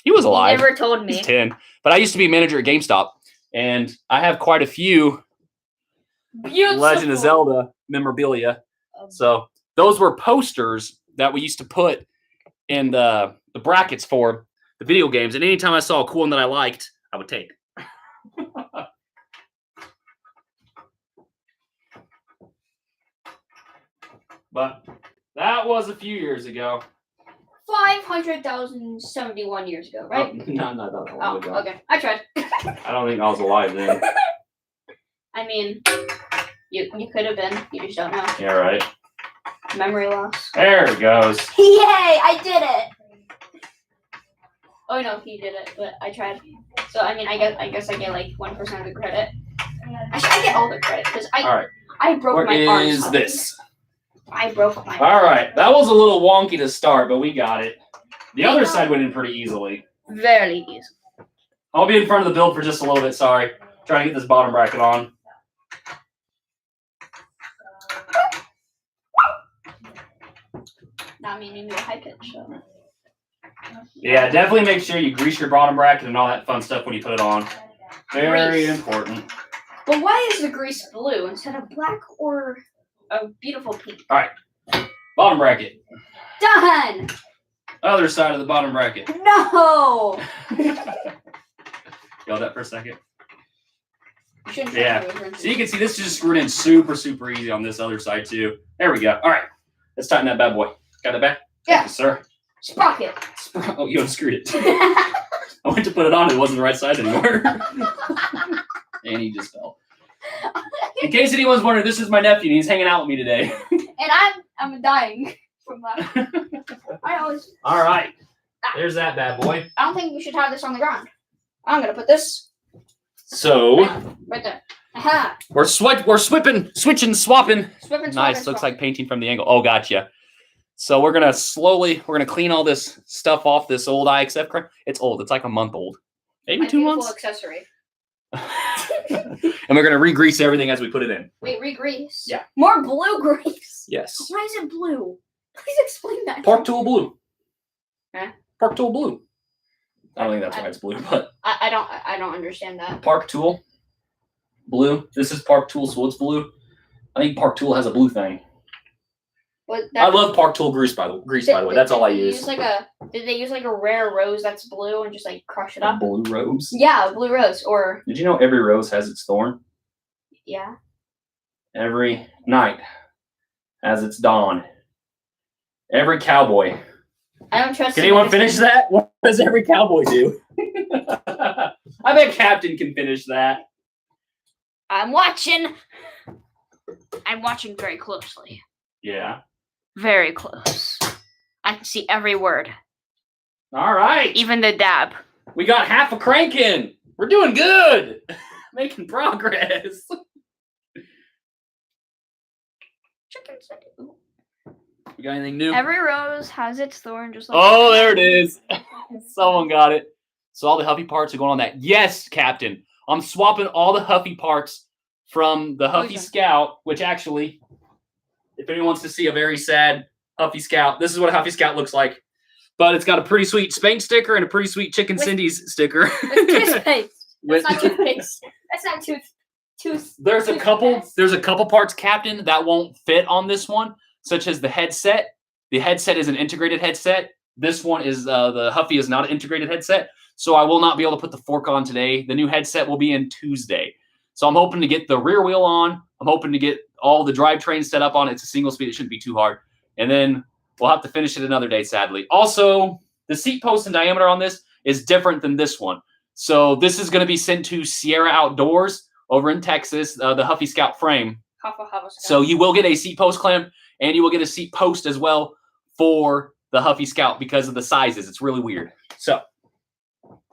He was alive. He never told me. He's 10. But I used to be a manager at GameStop, and I have quite a few Beautiful. Legend of Zelda memorabilia. So those were posters that we used to put in the brackets for the video games. And anytime I saw a cool one that I liked, I would take. But that was a few years ago. 500,071 years ago, right? No, not that long ago. Okay. I tried. I don't think I was alive then. I mean, you could have been. You just don't know. Yeah, right. Memory loss. There it goes. Yay! I did it. Oh no, he did it, but I tried. So I mean, I guess I get like 1% of the credit. Actually, I get all the credit because I broke my arm. What is this? I broke my. All right, that was a little wonky to start, but we got it. The other side went in pretty easily. Very easy. I'll be in front of the build for just a little bit. Sorry, trying to get this bottom bracket on. Not meaning to high pitch. So. Yeah, definitely make sure you grease your bottom bracket and all that fun stuff when you put it on. Very important. But why is the grease blue instead of black or a beautiful pink? All right, bottom bracket. Done. Other side of the bottom bracket. No. Yell that for a second. Yeah. So you can see this is just screwed in super easy on this other side too. There we go. All right, let's tighten that bad boy. Got that back? Yeah. Thank you, sir. Sprocket. Oh, you unscrewed it. I went to put it on. It wasn't the right side anymore. And he just fell. In case anyone's wondering, this is my nephew. He's hanging out with me today. And I'm dying from that. All right. There's that bad boy. I don't think we should have this on the ground. I'm gonna put this. So right there. Aha. We're switching, swapping. Nice. Looks swap. like painting from the angle. Oh, gotcha. So we're gonna clean all this stuff off this old IXF card. It's old. It's like a month old. Maybe My 2 months. Accessory. And we're gonna re-grease everything as we put it in. Wait, re-grease? Yeah. More blue grease? Yes. Why is it blue? Please explain that. Park Tool blue. Huh? Park Tool blue. I don't think that's why it's blue, but I don't understand that. Park Tool blue. This is Park Tool, so it's blue. I think Park Tool has a blue thing. I love Park Tool grease by the way. That's all I use. Did they use like a rare rose that's blue and just like crush it up? Blue rose? Yeah, blue rose. Or did you know every rose has its thorn? Yeah. Every night has its dawn. Every cowboy. I don't trust. Can anyone finish that? What does every cowboy do? I bet Captain can finish that. I'm watching very closely. Yeah. Very close. I can see every word. All right. Even the dab. We got half a crank in. We're doing good. Making progress. We got anything new? Every rose has its thorn, just like. Oh, there it is. Someone got it. So all the Huffy parts are going on that. Yes, Captain. I'm swapping all the Huffy parts from the Huffy Scout, which actually, if anyone wants to see a very sad Huffy Scout, this is what a Huffy Scout looks like. But it's got a pretty sweet Spank sticker and a pretty sweet Chicken Cindy's sticker. Toothpaste. That's not toothpaste. That's not tooth. There's a couple parts, Captain, that won't fit on this one, such as the headset. The headset is an integrated headset. This one is the Huffy is not an integrated headset, so I will not be able to put the fork on today. The new headset will be in Tuesday. So I'm hoping to get the rear wheel on. I'm hoping to get all the drivetrain set up on it. It's a single speed. It shouldn't be too hard. And then we'll have to finish it another day, sadly. Also, the seat post and diameter on this is different than this one. So this is going to be sent to Sierra Outdoors over in Texas, the Huffy Scout frame. So you will get a seat post clamp, and you will get a seat post as well for the Huffy Scout because of the sizes. It's really weird. So,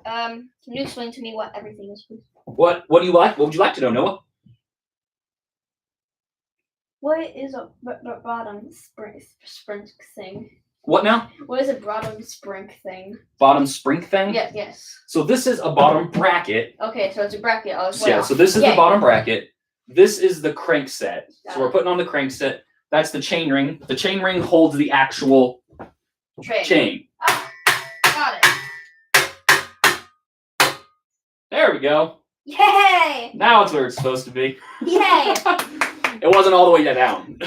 can you explain to me what everything is, please? What do you like? What would you like to know, Noah? What is a bottom sprint thing? What now? What is a bottom sprint thing? Bottom spring thing? Yes. So this is a bottom bracket. Okay, so it's a bracket. So this is the bottom bracket. This is the crank set. So we're putting on the crank set. That's the chain ring. The chain ring holds the actual chain. Oh, got it. There we go. Yay! Now it's where it's supposed to be. Yay! It wasn't all the way down.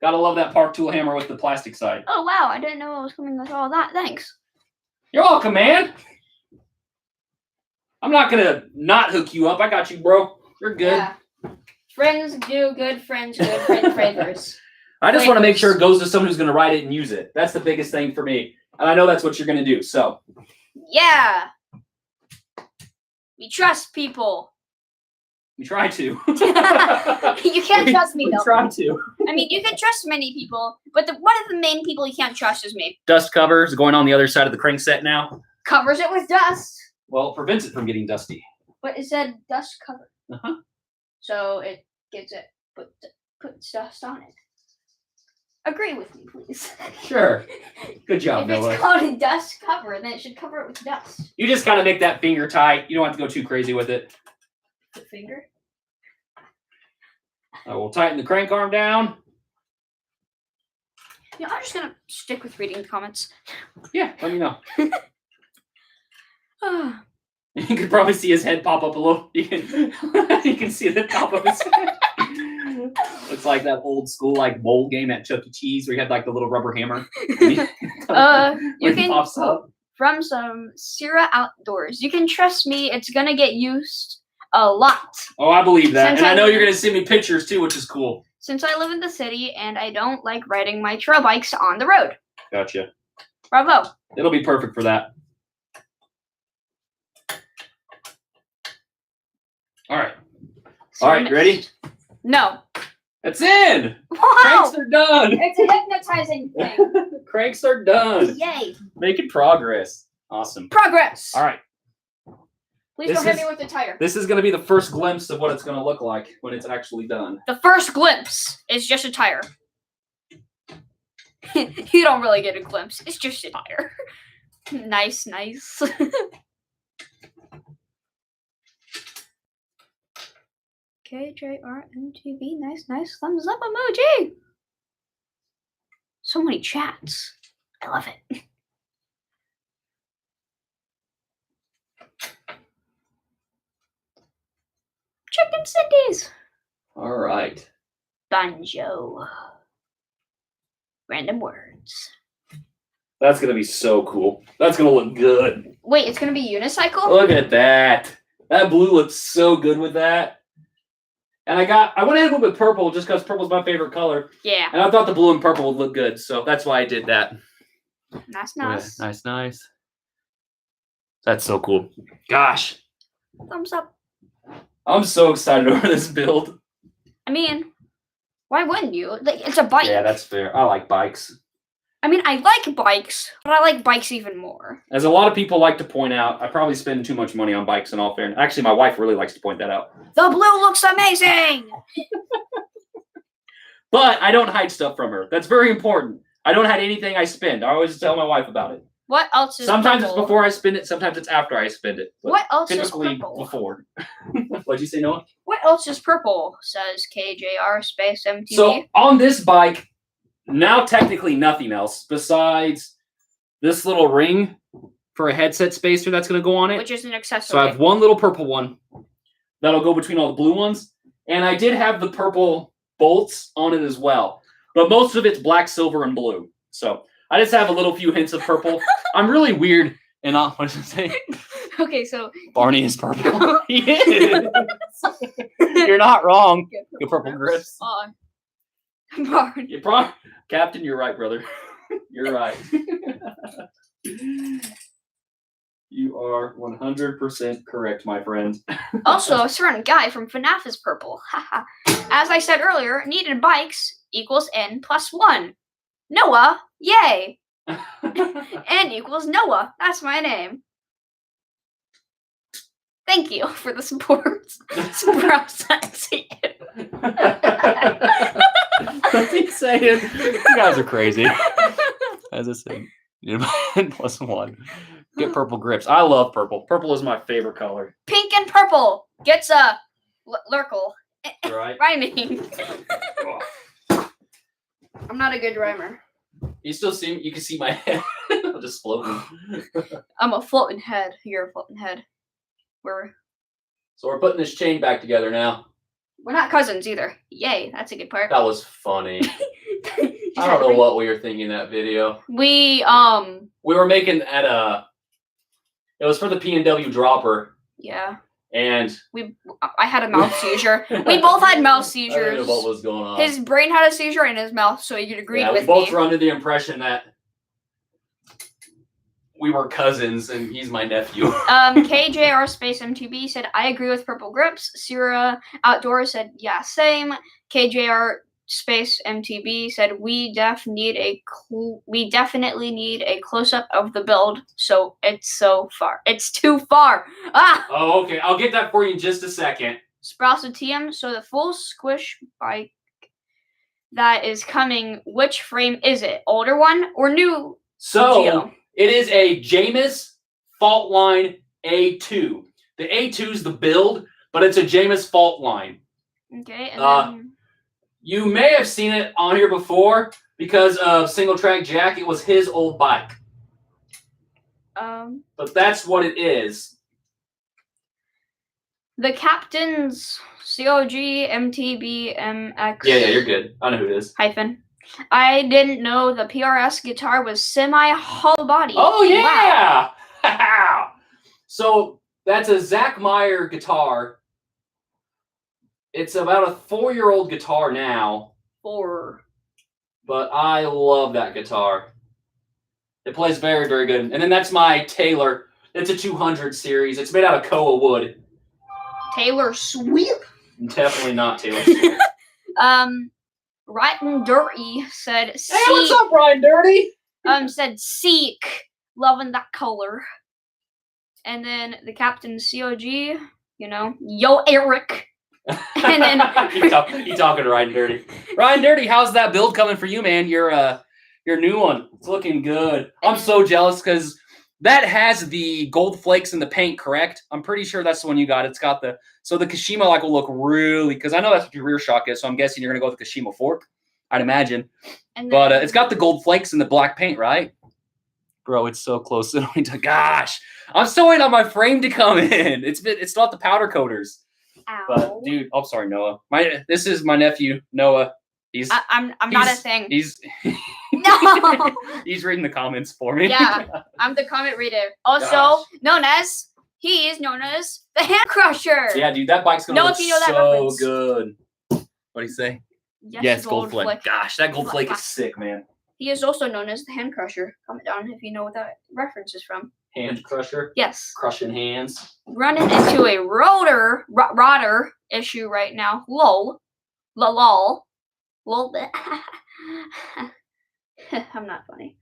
Gotta love that Park Tool hammer with the plastic side. Oh wow, I didn't know it was coming with all that. Thanks. You're welcome, man. I'm not gonna not hook you up. I got you, bro. You're good. Yeah. Friends do good, friends good, friend favors. I just want to make sure it goes to someone who's gonna write it and use it. That's the biggest thing for me. And I know that's what you're gonna do. So yeah. We trust people. we try to. You can't trust me, we though. try to. I mean, you can trust many people, but one of the main people you can't trust is me. Dust cover is going on the other side of the crank set now. Covers it with dust. Well, it prevents it from getting dusty. But it said dust cover. Uh-huh. So it gives it, puts dust on it. Agree with me, please. Sure. Good job, If Noah. it's called a dust cover, then it should cover it with dust. You just kind of make that finger tight. You don't have to go too crazy with it. The finger? I will tighten the crank arm down. Yeah, I'm just gonna stick with reading the comments. Yeah, let me know. You can probably see his head pop up a little. You can see the top of his head. Looks like that old school like bowl game at Chuck E. Cheese where you had like the little rubber hammer. You can pops up. From some Sierra Outdoors. You can trust me, it's gonna get used a lot. Oh, I believe that. Since And I know I- you're gonna send me pictures too, which is cool. Since I live in the city and I don't like riding my trail bikes on the road. Gotcha. Bravo. It'll be perfect for that. All right. All right, ready? No. It's in. Wow! Cranks are done. It's a hypnotizing thing. Cranks are done. Yay. Making progress. Awesome. Progress. All right. Please This don't hit is- me with the tire. This is going to be the first glimpse of what it's going to look like when it's actually done. The first glimpse is just a tire. You don't really get a glimpse. It's just a tire. Nice, nice. KJRMTV. Nice, nice. Thumbs up emoji. So many chats. I love it. Chicken Cindy's. All right. Banjo. Random words. That's going to be so cool. That's going to look good. Wait, it's gonna be unicycle? Look at that. That blue looks so good with that. And I went ahead with purple just because purple's my favorite color. Yeah. And I thought the blue and purple would look good. So that's why I did that. Nice, nice. Nice, nice. That's so cool. Gosh. Thumbs up. I'm so excited over this build. I mean, why wouldn't you? Like, it's a bike. Yeah, that's fair. I like bikes. I mean, I like bikes, but I like bikes even more. As a lot of people like to point out, I probably spend too much money on bikes in all fairness. Actually, my wife really likes to point that out. The blue looks amazing! But I don't hide stuff from her. That's very important. I don't hide anything I spend. I always tell my wife about it. What else is Sometimes purple? it's before I spend it. Sometimes it's after I spend it. But What else is typically purple? before. What'd you say, Noah? What else is purple? Says KJR space MTV. So on this bike, now technically nothing else besides this little ring for a headset spacer that's going to go on it. which is an accessory. So I have one little purple one that'll go between all the blue ones. And I did have the purple bolts on it as well. But most of it's black, silver, and blue. So I just have a little few hints of purple. I'm really weird. And what does it say? Okay, so Barney is purple. He is. You're not wrong. Good purple grips. Barn. Captain, you're right, brother. You're right. You are 100% correct, my friend. Also, a certain guy from FNAF is purple. As I said earlier, needed bikes equals N plus 1. Noah, yay! N equals Noah. That's my name. Thank you for the support. He's saying, you guys are crazy. As I said, N plus 1. Get purple grips. I love purple. Purple is my favorite color. Pink and purple gets a Lurkle. Right. Rhyming. I'm not a good rhymer. You still see? You can see my head. I'm just floating. I'm a floating head. You're a floating head. So we're putting this chain back together now. We're not cousins either. Yay, that's a good part. That was funny. I don't know what we were thinking in that video. We were making it was for the P&W dropper. Yeah. And I had a mouth seizure. We both had mouth seizures. I didn't know what was going on. His brain had a seizure in his mouth, so he could agree with me. We both were under the impression that we were cousins, and he's my nephew. KJR Space MTB said, I agree with purple grips. Sierra Outdoors said, yeah, same. KJR Space MTB said, we definitely need a close-up of the build, so it's so far. It's too far. Ah! Oh, okay. I'll get that for you in just a second. Sprouts TM, so the full squish bike that is coming, which frame is it? Older one or new? So, Geo? It is a Jamis Fault Line A2. The A2 is the build, but it's a Jamis Fault Line. Okay, and then... You may have seen it on here before because of Single Track Jack. It was his old bike. But that's what it is. The Captain's COG MTB MX. Yeah, you're good. I know who it is. Hyphen. I didn't know the PRS guitar was semi-hollow body. Oh, yeah! Wow. So, that's a Zach Meyer guitar. It's about a 4-year-old guitar now. 4. But I love that guitar. It plays very, very good. And then that's my Taylor. It's a 200 series. It's made out of Koa wood. Taylor Swift? Definitely not Taylor Swift. Right and Dirty said, Hey, what's up, Ryan Dirty? Said, seek. Loving that color. And then the Captain COG, yo, Eric. And then he talking to Ryan Dirty. Ryan Dirty, how's that build coming for you, man? Your new one. It's looking good. I'm so jealous because that has the gold flakes in the paint, correct? I'm pretty sure that's the one you got. It's got the Kashima will look really, because I know that's what your rear shock is, so I'm guessing you're gonna go with the Kashima fork, I'd imagine. But it's got the gold flakes and the black paint, right? Bro, it's so close. Gosh, I'm still waiting on my frame to come in. It's not the powder coaters. Ow. But dude, oh sorry, Noah. This is my nephew, Noah. I'm not a thing. No. He's reading the comments for me. Yeah, I'm the comment reader. Also he is known as the Hand Crusher. Yeah, dude, that bike's gonna look so good. What do you say? Yes, gold flake. Gosh, that gold flake is sick, man. He is also known as the Hand Crusher. Comment down if you know what that reference is from. Hand crusher? Yes. Crushing hands. Running into a rotor issue right now. Lol. Lol. Lol. I'm not funny.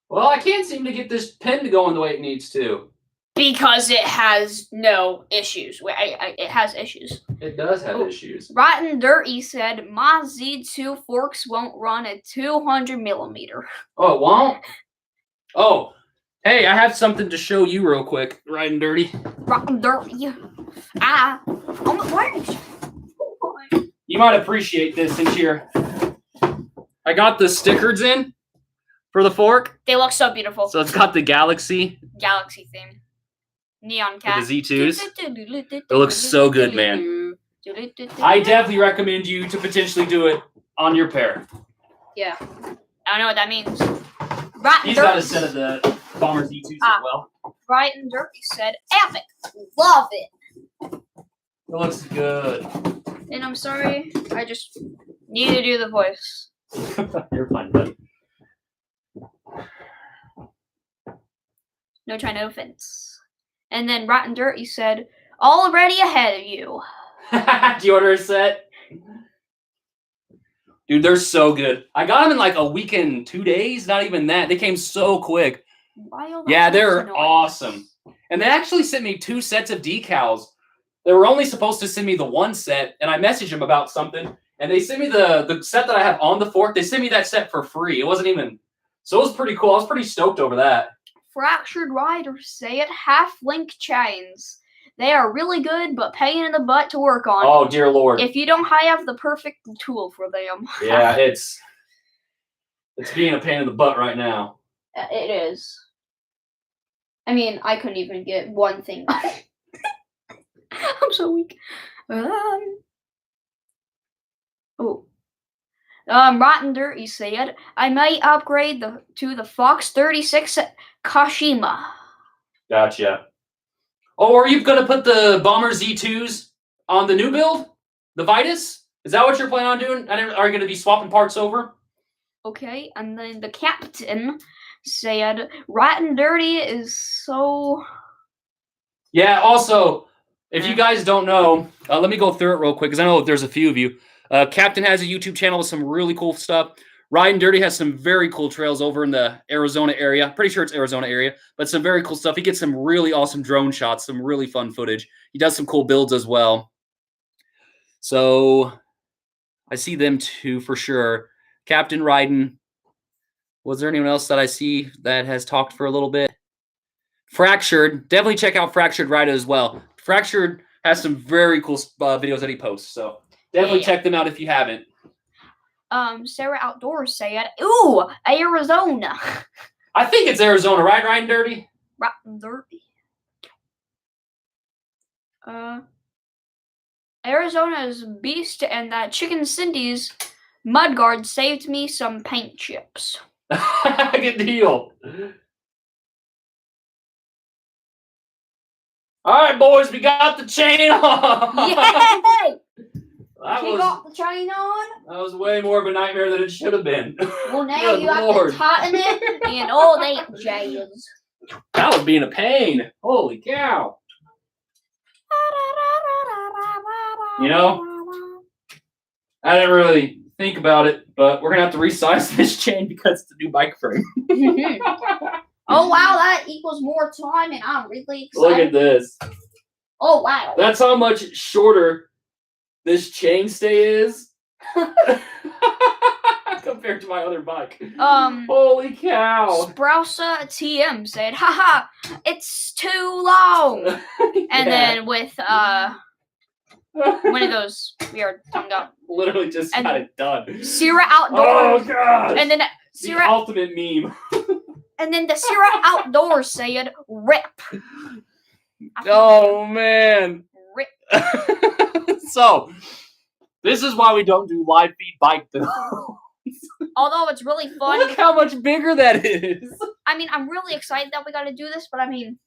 Well, I can't seem to get this pen to go in the way it needs to. Because it has no issues. It has issues. It does have issues. Rotten Dirty said, my Z2 forks won't run at 200 millimeter. Oh, it won't? Oh, hey, I have something to show you real quick. Rotten Dirty. Rotten Dirty. Oh my word. You might appreciate this since I got the stickers in for the fork. They look so beautiful. So it's got the Galaxy theme. Neon cat. The Z2s. It looks so good, man. I definitely recommend you to potentially do it on your pair. Yeah. I don't know what that means. He's got a set of the Bombers E2s as well. Bright and Dirty said, epic. Love it. It looks good. And I'm sorry, I just need to do the voice. You're fine, buddy. No try, no offense. And then Rotten Dirty said, already ahead of you. Do you order a set? Dude, they're so good. I got them in like a week and 2 days. Not even that. They came so quick. Yeah, they're awesome. And they actually sent me 2 sets of decals. They were only supposed to send me the 1 set, and I messaged them about something, and they sent me the set that I have on the fork. They sent me that set for free. It wasn't even... So it was pretty cool. I was pretty stoked over that. Fractured Riders say it, half-link chains. They are really good, but pain in the butt to work on. Oh, dear Lord. If you don't have the perfect tool for them. Yeah, it's being a pain in the butt right now. It is. I mean, I couldn't even get one thing. I'm so weak. Rotten Dirty said, I might upgrade to the Fox 36 Kashima. Gotcha. Oh, are you going to put the Bomber Z2s on the new build? The Vitus? Is that what you're planning on doing? Are you going to be swapping parts over? Okay, and then the captain said, Rotten Dirty is so... Yeah, also, if you guys don't know, let me go through it real quick, because I know there's a few of you. Captain has a YouTube channel with some really cool stuff. Ryan Dirty has some very cool trails over in the Arizona area. Pretty sure it's Arizona area, but some very cool stuff. He gets some really awesome drone shots, some really fun footage. He does some cool builds as well. So I see them too for sure. Captain Ryden. Was there anyone else that I see that has talked for a little bit? Fractured. Definitely check out Fractured Ryder as well. Fractured has some very cool videos that he posts. So definitely check them out if you haven't. Sarah Outdoors said, ooh, Arizona. I think it's Arizona, right? Ryan Dirty? Rotten Dirty. Arizona's beast and that Chicken Cindy's mudguard saved me some paint chips. Good deal. All right, boys, we got the chain on. Yay! She got the chain on. That was way more of a nightmare than it should have been. Well, now you have to tighten it and all that jazz. That was being a pain. Holy cow. You know, I didn't really think about it, but we're going to have to resize this chain because it's a new bike frame. Oh, wow, that equals more time, and I'm really excited. Look at this. Oh, wow. That's how much shorter this chainstay is compared to my other bike. Holy cow. Sprousa TM said, haha, it's too long. Yeah. And then with one of those weird tongue out. Literally just got it done. Sierra Outdoors. Oh god. And then the ultimate meme. And then the Sierra Outdoors said, rip. Oh man. Rip. So, this is why we don't do live feed bike builds. Although it's really fun. Look how much bigger that is. I mean, I'm really excited that we got to do this, but I mean,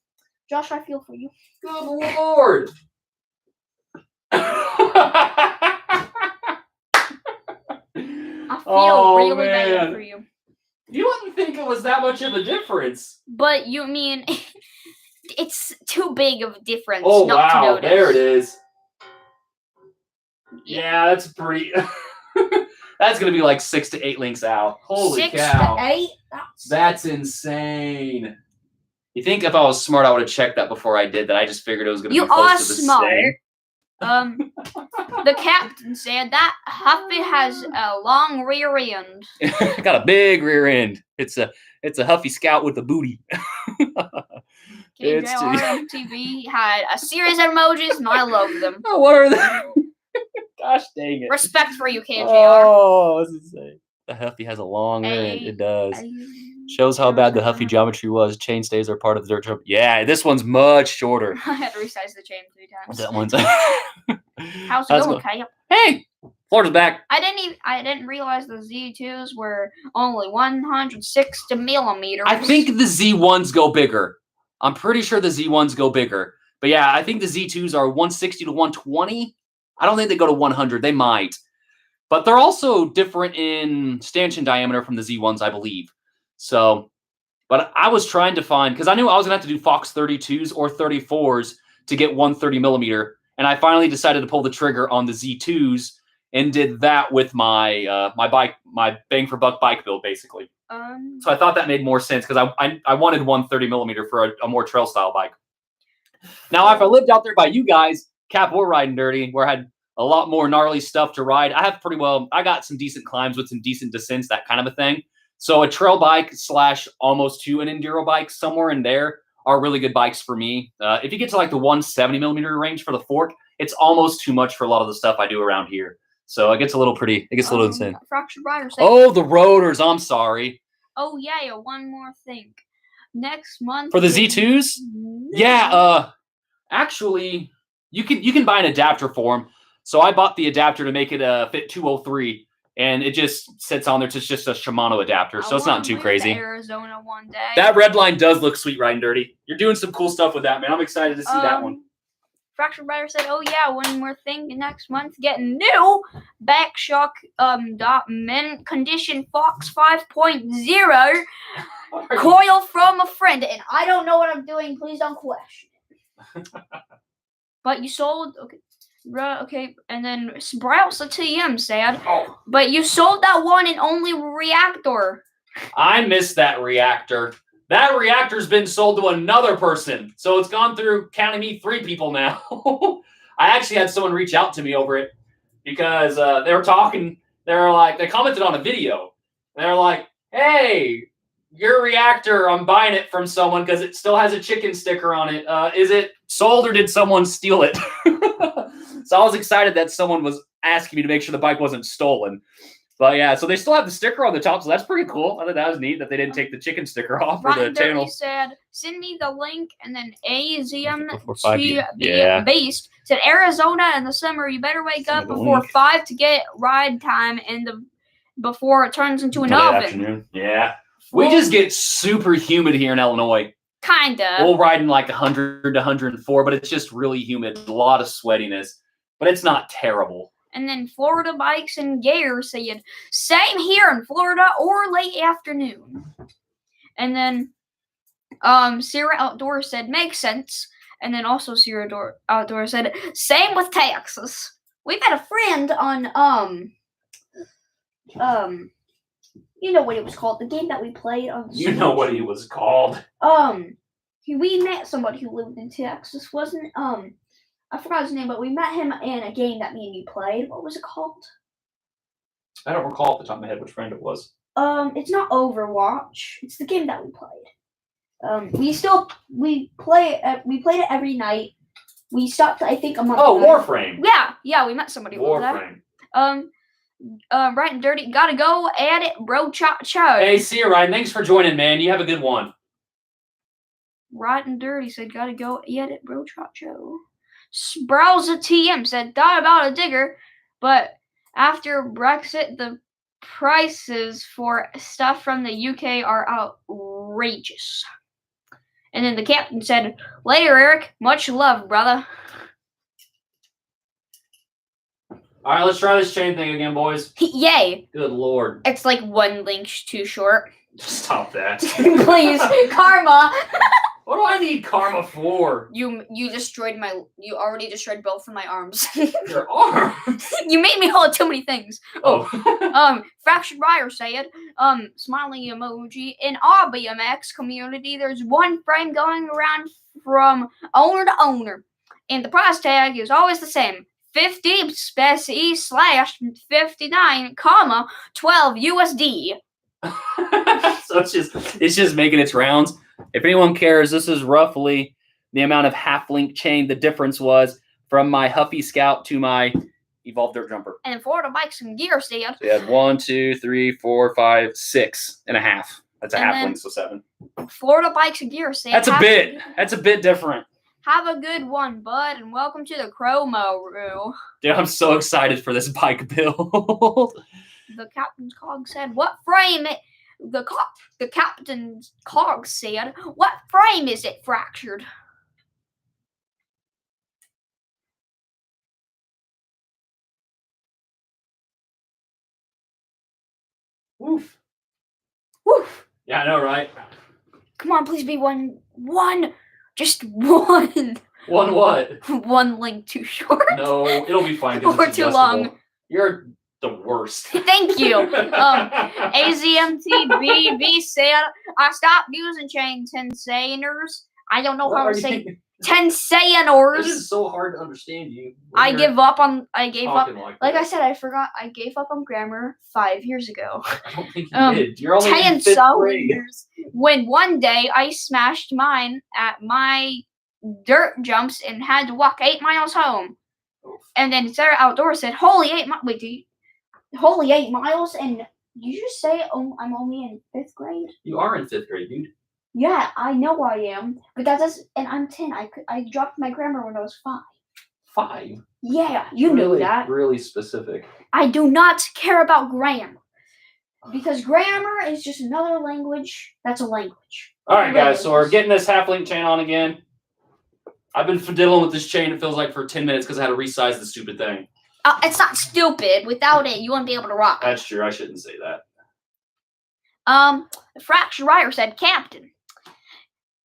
Josh, I feel for you. Good lord. I feel really bad for you. You wouldn't think it was that much of a difference. But you mean, it's too big of a difference not to notice. There it is. Yeah, that's pretty... That's going to be like 6 to 8 links out. Holy 6 cow. to 8? That's insane. You think if I was smart, I would have checked that before I did that. I just figured it was going to be close to the smart. same. The captain said that Huffy has a long rear end. Got a big rear end. It's a Huffy Scout with a booty. KJR TV had a series of emojis, and I love them. Oh, what are they? Gosh dang it. Respect for you, KJR. Oh, what's it say? The Huffy has a long rear end. It does. Shows how bad the Huffy geometry was. Chainstays are part of the dirt jump. Yeah, this one's much shorter. I had to resize the chain 3 times. That one's... How's it going, Kyle? Hey! Florida's back. I didn't realize the Z2s were only 160 millimeters. I think the Z1s go bigger. I'm pretty sure the Z1s go bigger. But yeah, I think the Z2s are 160 to 120. I don't think they go to 100. They might. But they're also different in stanchion diameter from the Z1s, I believe. So, but I was trying to find, because I knew I was going to have to do Fox 32s or 34s to get 130 millimeter. And I finally decided to pull the trigger on the Z2s and did that with my my bang for buck bike build, basically. So I thought that made more sense because I wanted 130 millimeter for a more trail style bike. Now, if I lived out there by you guys, Cap or Riding Dirty, where I had a lot more gnarly stuff to ride, I got some decent climbs with some decent descents, that kind of a thing. So a trail bike / almost to an enduro bike, somewhere in there are really good bikes for me. If you get to like the 170 millimeter range for the fork, it's almost too much for a lot of the stuff I do around here. So it gets a little insane. Fractured Rider. Oh, the rotors. I'm sorry. Oh yeah, one more thing. Next month for the Z2s. Yeah. Actually, you can buy an adapter for them. So I bought the adapter to make it fit 203, and it just sits on there. It's just a Shimano adapter, so it's not too crazy. Arizona one day. That red line does look sweet, Riding Dirty. You're doing some cool stuff with that, man. I'm excited to see that one. Fractured Rider said, "Oh yeah, one more thing. Next month, get new back shock mint condition Fox 5.0 coil from a friend." And I don't know what I'm doing. Please don't question it. But you sold okay, and then Sprouse a TM said, but you sold that one and only reactor. I missed that reactor. That reactor's been sold to another person. So it's gone through, counting me, 3 people now. I actually had someone reach out to me over it because they were talking. They commented on a video. They're like, hey, your reactor, I'm buying it from someone because it still has a chicken sticker on it. Is it sold or did someone steal it? So I was excited that someone was asking me to make sure the bike wasn't stolen. But yeah, so they still have the sticker on the top, so that's pretty cool. I thought that was neat that they didn't take the chicken sticker off for the channel. Said, send me the link, and then Beast said, Arizona in the summer, you better wake up before 5 to get ride time before it turns into an oven. Afternoon. Yeah. We just get super humid here in Illinois. Kinda. We'll ride in like 100 to 104, but it's just really humid. A lot of sweatiness, but it's not terrible. And then Florida Bikes and Gear said, same here in Florida or late afternoon. And then Sierra Outdoor said, makes sense. And then also Sierra Outdoor said, same with Texas. We've had a friend on you know what it was called, the game that we played on the You know what it was called. We met somebody who lived in Texas, wasn't I forgot his name, but we met him in a game that me and you played. What was it called? I don't recall off the top of my head which friend it was. It's not Overwatch. It's the game that we played. We played it every night. We stopped, I think, a month ago. Warframe. Yeah, we met somebody with that. Warframe. Right and Dirty, gotta go at it, bro. Ciao. Hey, see you, Ryan. Thanks for joining, man. You have a good one. Right and Dirty said, gotta go at it, bro. Ciao. Browser TM said, thought about a digger, but after Brexit, the prices for stuff from the UK are outrageous. And then the captain said, later, Eric. Much love, brother. All right, let's try this chain thing again, boys. Yay. Good Lord. It's like 1 link too short. Stop that. Please, karma. What do I need karma for? You already destroyed both of my arms. Your arms? You made me hold too many things. Oh. Fractured Rider said, smiling emoji. In our BMX community, there's one frame going around from owner to owner. And the price tag is always the same. 50 specie / 59, 12 USD. So it's just making its rounds. If anyone cares, this is roughly the amount of half-link chain the difference was from my Huffy Scout to my Evolved Dirt Jumper. And Florida Bikes and Gear said. So you had 1, 2, 3, 4, 5, 6 and a half. That's a half link, so 7. Florida Bikes and Gear said. That's a bit different. Have a good one, bud, and welcome to the Chromo Room. Dude, I'm so excited for this bike build. The captain's cog said, "What frame it?" The captain's cog said, "What frame is it fractured?" Woof. Woof. Yeah, I know, right? Come on, please be one. Just one. One what? One link too short. No, it'll be fine. 'Cause Or it's too adjustable. long. You're the worst. Thank you. AZMTBB said, "I stopped using chain tensainers. I don't know What how are to say you- tensainers. This is so hard to understand you. I gave up. I gave up. Like Like that. I said, I forgot. I gave up on grammar 5 years ago. I don't think you did. You're only in 10 fifth grade. years. When one day I smashed mine at my dirt jumps and had to walk 8 miles home. Oof. And then Sarah Outdoors said, "Holy 8 miles! Wait, holy 8 miles?" And did you just say, "Oh, I'm only in 5th grade"? You are in 5th grade, dude. Yeah, I know I am, but that does. And I'm 10. I dropped my grammar when I was 5. 5. Yeah, you knew that. Really specific. I do not care about grammar because grammar is just another language. That's a language. All right, guys. So we're getting this half link chain on again. I've been fiddling with this chain. It feels like for 10 minutes because I had to resize the stupid thing. It's not stupid. Without it, you wouldn't be able to rock it. That's true. I shouldn't say that. Fracture Ryder said, "Captain,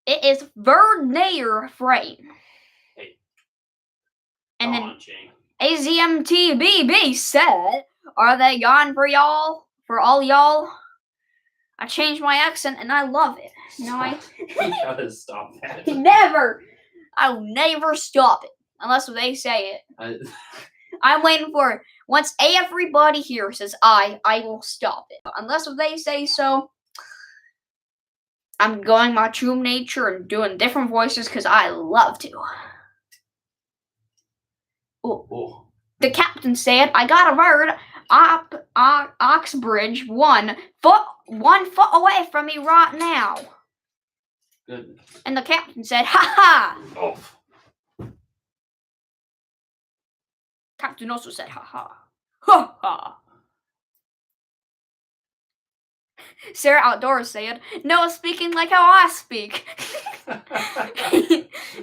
it is Vernier frame." Hey. And Come then on, chain. AZMTBB said, "Are they gone for y'all? For all y'all?" I changed my accent and I love it. You know, You gotta stop that. I'll never stop it unless they say it. I'm waiting for it. Once everybody here says I will stop it. Unless they say so, I'm going my true nature and doing different voices because I love to. Oh. The captain said, "I got a bird, Oxbridge, 1 foot away from me right now." Goodness. And the captain said, "Ha ha." Oh. Captain also said, "Ha ha. Ha ha." Sarah Outdoors said, "No, speaking like how I speak."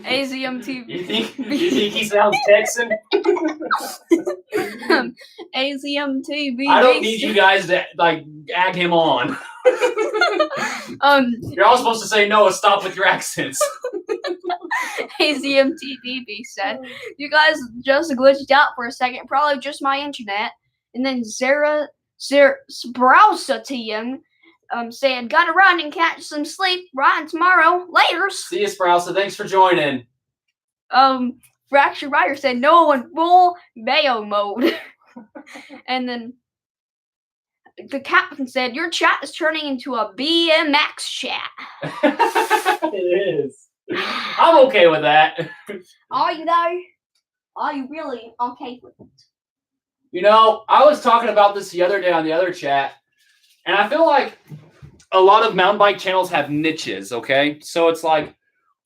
AZMTV. You think he sounds Texan? AZMTV. I don't need you guys to ag him on. You're all supposed to say no. Stop with your accents. AZMTVB said, "You guys just glitched out for a second, probably just my internet." And then Sarah Sprousatian said, "Gotta run and catch some sleep. Ryan tomorrow. Later." See you, Sprousa. Thanks for joining. Fracture Ryder said, "No in full Mayo mode." And then the captain said, "Your chat is turning into a BMX chat." It is. I'm okay with that. Are you though? Are you really okay with it? You know, I was talking about this the other day on the other chat, and I feel like a lot of mountain bike channels have niches, okay? So it's like,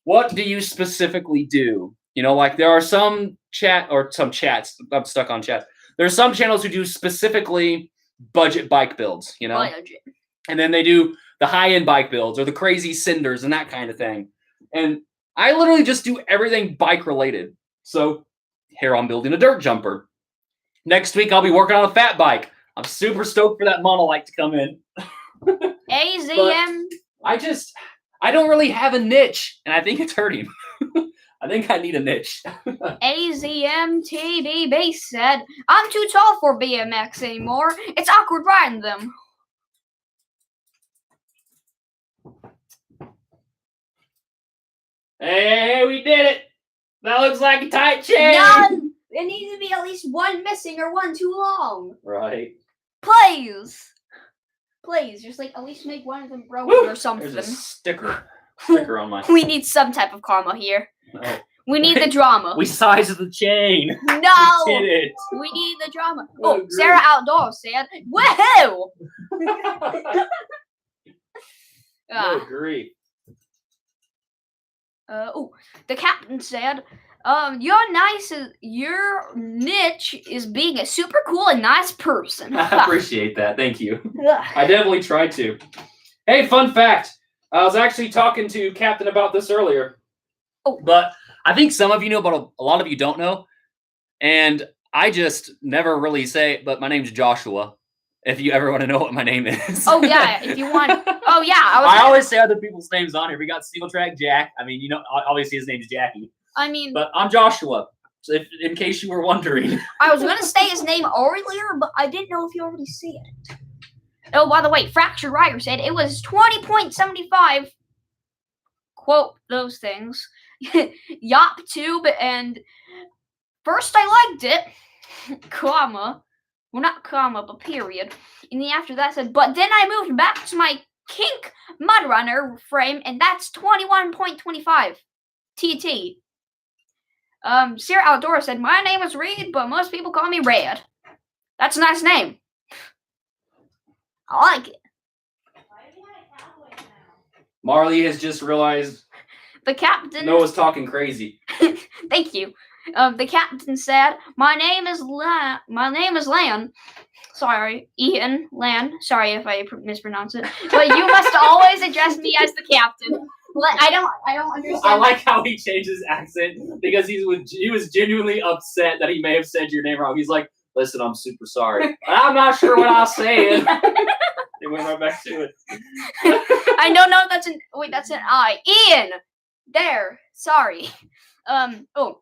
what do you specifically do? You know, like there are some chats, I'm stuck on chats. There are some channels who do specifically budget bike builds, you know? Budget. And then they do the high-end bike builds or the crazy cinders and that kind of thing. And I literally just do everything bike related. So here I'm building a dirt jumper. Next week I'll be working on a fat bike. I'm super stoked for that monolite to come in. AZM. I don't really have a niche, and I think it's hurting. I think I need a niche. AZMTBB said, "I'm too tall for BMX anymore. It's awkward riding them." Hey, we did it! That looks like a tight chain! None! There needs to be at least one missing or one too long. Right. Please! Please, just at least make one of them broken or something. There's a sticker on my... We need some type of karma here. No. We need the drama. We sized the chain. No! We did it. We need the drama. Oh, Sarah Outdoors said, "Woohoo!" Good grief. The captain said, your niche is being a super cool and nice person. I appreciate that. Thank you. Ugh. I definitely tried to. Hey, fun fact. I was actually talking to Captain about this earlier. Oh. But I think some of you know, but a lot of you don't know. And I just never really say, but my name's Joshua. If you ever want to know what my name is. Oh, yeah, if you want. Oh, yeah. I always say other people's names on here. We got Single Track Jack. I mean, obviously his name's Jackie. I mean. But I'm Joshua, so in case you were wondering. I was going to say his name earlier, but I didn't know if you already see it. Oh, by the way, Fractured Rider said it was 20.75. Quote those things. Yop tube, and first I liked it, comma. Well, not comma, but period. And then after that said, but then I moved back to my kink Mudrunner frame, and that's 21.25 TT. Sarah Outdoor said, my name is Reed, but most people call me Red. That's a nice name. I like it. Marley has just realized the captain. Noah's talking crazy. Thank you. The captain said, my name is Lan. Sorry, Ian Lan. Sorry if I mispronounce it. But you must always address me as the captain. I don't understand. I like how he changed his accent because he was genuinely upset that he may have said your name wrong. He's like, listen, I'm super sorry. I'm not sure what I was saying. They went right back to it. I don't know. That's an I. Ian. There. Sorry. The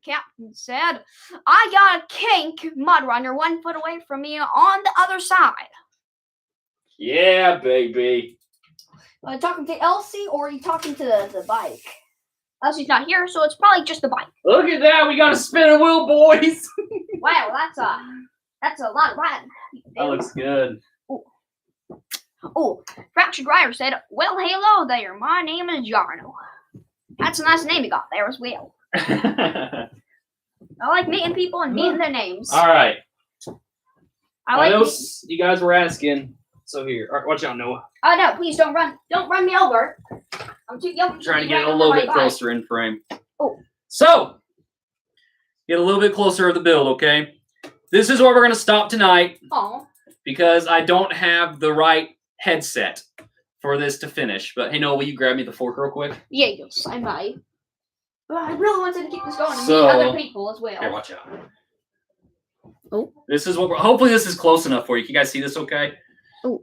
captain said, I got a kink Mudrunner 1 foot away from me on the other side. Yeah, baby. Are you talking to Elsie or are you talking to the bike? Elsie's not here, so it's probably just the bike. Look at that. We got a spinning wheel, boys. Wow, that's a lot of riding. That looks good. Oh, Fractured Rider said, well, hello there. My name is Jarno. That's a nice name you got there as well. I like meeting people and meeting their names. All right. I know you guys were asking. So here, all right, watch out, Noah. Oh no! Please don't run! Don't run me over. I'm too young. I'm trying to get a little bit closer in frame. Oh. So, get a little bit closer of the build, okay? This is where we're gonna stop tonight. Oh. Because I don't have the right headset for this to finish. But hey, Noah, will you grab me the fork real quick? Yeah, yes, I might. But I really wanted to keep this going and meet other people as well. Here, watch out. Oh. This is what we're. Hopefully, this is close enough for you. Can you guys see this? Okay. Oh.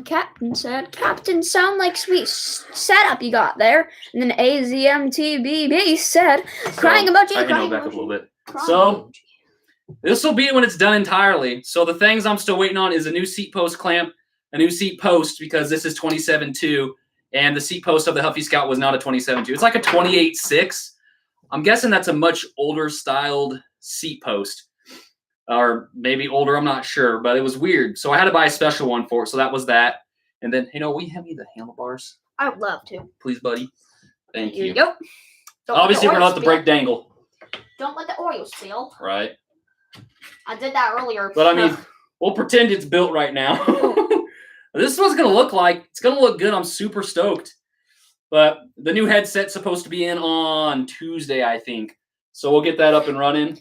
Captain said, Captain, sound like sweet setup you got there. And then AZMTBB said, crying about you. I can go back a little bit. So, this will be when it's done entirely. So, the things I'm still waiting on is a new seat post clamp, a new seat post, because this is 27.2, and the seat post of the Huffy Scout was not a 27.2. It's like a 28.6. I'm guessing that's a much older styled seat post. Or maybe older, I'm not sure, but it was weird. So I had to buy a special one for it. So that was that. And then, will you hand me the handlebars? I would love to. Please, buddy. Thank you. Here you go. Obviously, we're going to let the brake dangle. Don't let the Oreo spill. Right. I did that earlier. But I mean, we'll pretend it's built right now. This is what it's going to look like. It's going to look good. I'm super stoked. But the new headset's supposed to be in on Tuesday, I think. So we'll get that up and running.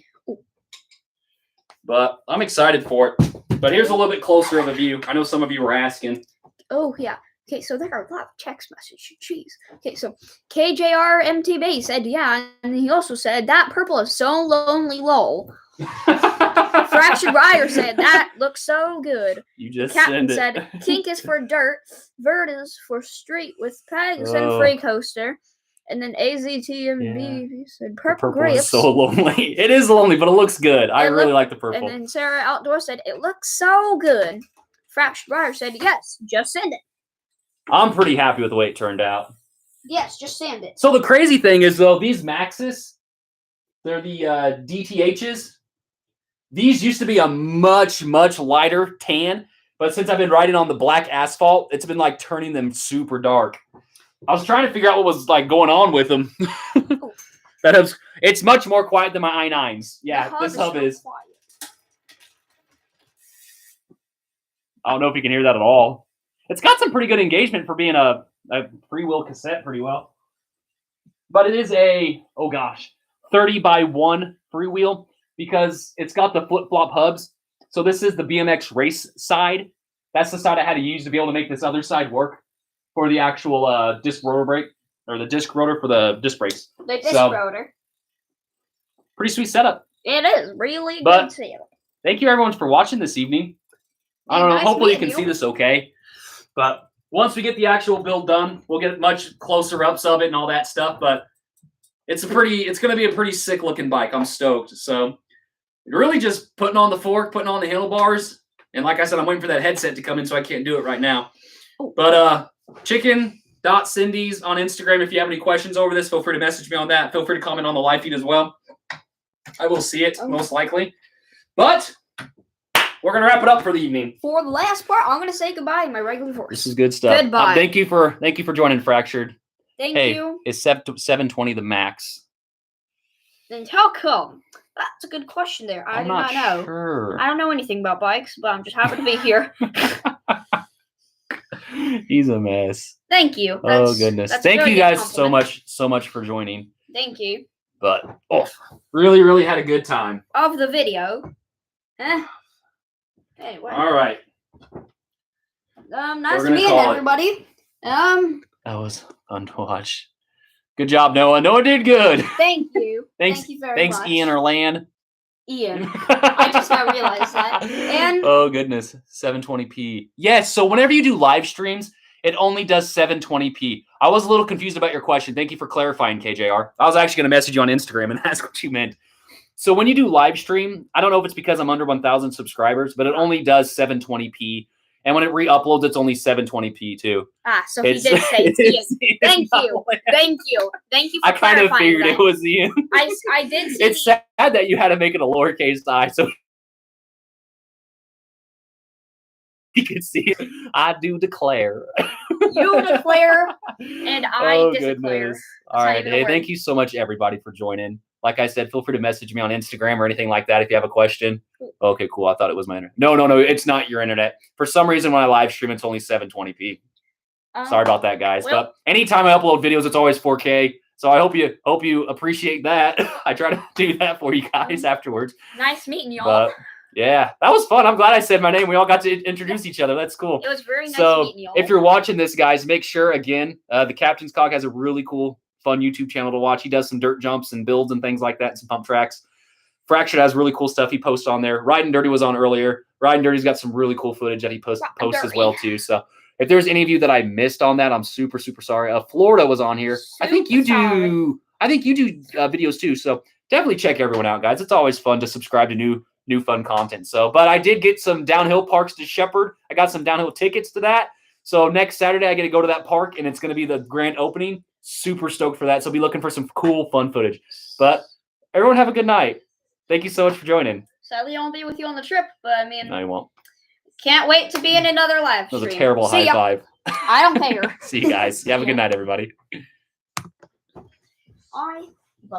But I'm excited for it. But here's a little bit closer of a view. I know some of you were asking. Oh, yeah. Okay, so there are a lot of text messages. Jeez. Okay, so KJRMTB said, yeah, and he also said, that purple is so lonely, lol. Fractured Rider said, that looks so good. You just Captain send it. said, kink is for dirt, vert is for street with pegs and free coaster. And then AZTMB said, purple grapes. Is so lonely. It is lonely, but it looks good. I really like the purple. And then Sarah Outdoor said, it looks so good. Fractured Rider said, yes, just send it. I'm pretty happy with the way it turned out. Yes, just send it. So the crazy thing is, though, these Maxxis, they're the DTHs. These used to be a much, much lighter tan, but since I've been riding on the black asphalt, it's been like turning them super dark. I was trying to figure out what was like going on with them. It's much more quiet than my i9s. Yeah, this hub is. Quiet. I don't know if you can hear that at all. It's got some pretty good engagement for being a a freewheel cassette pretty well. But it is a, 30 by 1 freewheel because it's got the flip-flop hubs. So this is the BMX race side. That's the side I had to use to be able to make this other side work for the actual disc rotor brake, or the disc rotor for the disc brakes. The disc rotor. Pretty sweet setup. It is really But good setup. thank you everyone for watching this evening. I don't know. Nice Hopefully you can meeting see this okay. But once we get the actual build done, we'll get much closer ups of it and all that stuff. But it's going to be a pretty sick looking bike. I'm stoked. So really just putting on the fork, putting on the handlebars. And like I said, I'm waiting for that headset to come in, so I can't do it right now. But chicken.cindy's on Instagram. If you have any questions over this, feel free to message me on that. Feel free to comment on the live feed as well. I will see it most likely. But we're going to wrap it up for the evening. For the last part, I'm going to say goodbye to my regular voice. This is good stuff. Goodbye. Thank you for joining Fractured. Thank you. Is 720 the max? And how come? That's a good question there. I do not know. Sure. I don't know anything about bikes, but I'm just happy to be here. He's a mess. Thank you. Oh goodness. Thank you guys so much for joining. Thank you. But really, really had a good time. Of the video. Anyway. All right. Nice to meet everybody. That was fun to watch. Good job, Noah. Noah did good. Thank you. Thank you very much. Thanks, Ian or Lan. Ian. I just now realized that. And oh goodness, 720p. Yes, so whenever you do live streams, it only does 720p. I was a little confused about your question. Thank you for clarifying, KJR. I was actually going to message you on Instagram and ask what you meant. So when you do live stream, I don't know if it's because I'm under 1,000 subscribers, but it only does 720p. And when it re-uploads, it's only 720p too. So he did say Ian. Thank you. Thank you. Thank you for clarifying. I kind of figured it was Ian. I did see it's sad that you had to make it a lowercase I, so you can see it. I do declare. You declare, and I declare. Goodness. All right. Hey, thank you so much, everybody, for joining. Like I said, feel free to message me on Instagram or anything like that if you have a question. Okay, cool. I thought it was my internet. No. It's not your internet. For some reason, when I live stream, it's only 720p. Sorry about that, guys. But anytime I upload videos, it's always 4K. So I hope you appreciate that. I try to do that for you guys afterwards. Nice meeting y'all. But yeah, that was fun. I'm glad I said my name. We all got to introduce each other. That's cool. It was very nice meeting y'all. If you're watching this, guys, make sure, again, the Captain's Cog has a really cool, fun YouTube channel to watch. He does some dirt jumps and builds and things like that, and some pump tracks. Fractured has really cool stuff he posts on there. Riding Dirty was on earlier. Riding Dirty's got some really cool footage that he posts as well, too. So if there's any of you that I missed on that, I'm super, super sorry. Florida was on here. I think you do videos too. So definitely check everyone out, guys. It's always fun to subscribe to new fun content. But I did get some downhill parks to Shepherd. I got some downhill tickets to that. So next Saturday, I get to go to that park, and it's going to be the grand opening. Super stoked for that. So be looking for some cool, fun footage. But everyone have a good night. Thank you so much for joining. Sadly, I won't be with you on the trip, but I mean, no, you won't. Can't wait to be in another live stream. That was a terrible high five. I don't care. See you guys. You have a good night, everybody. I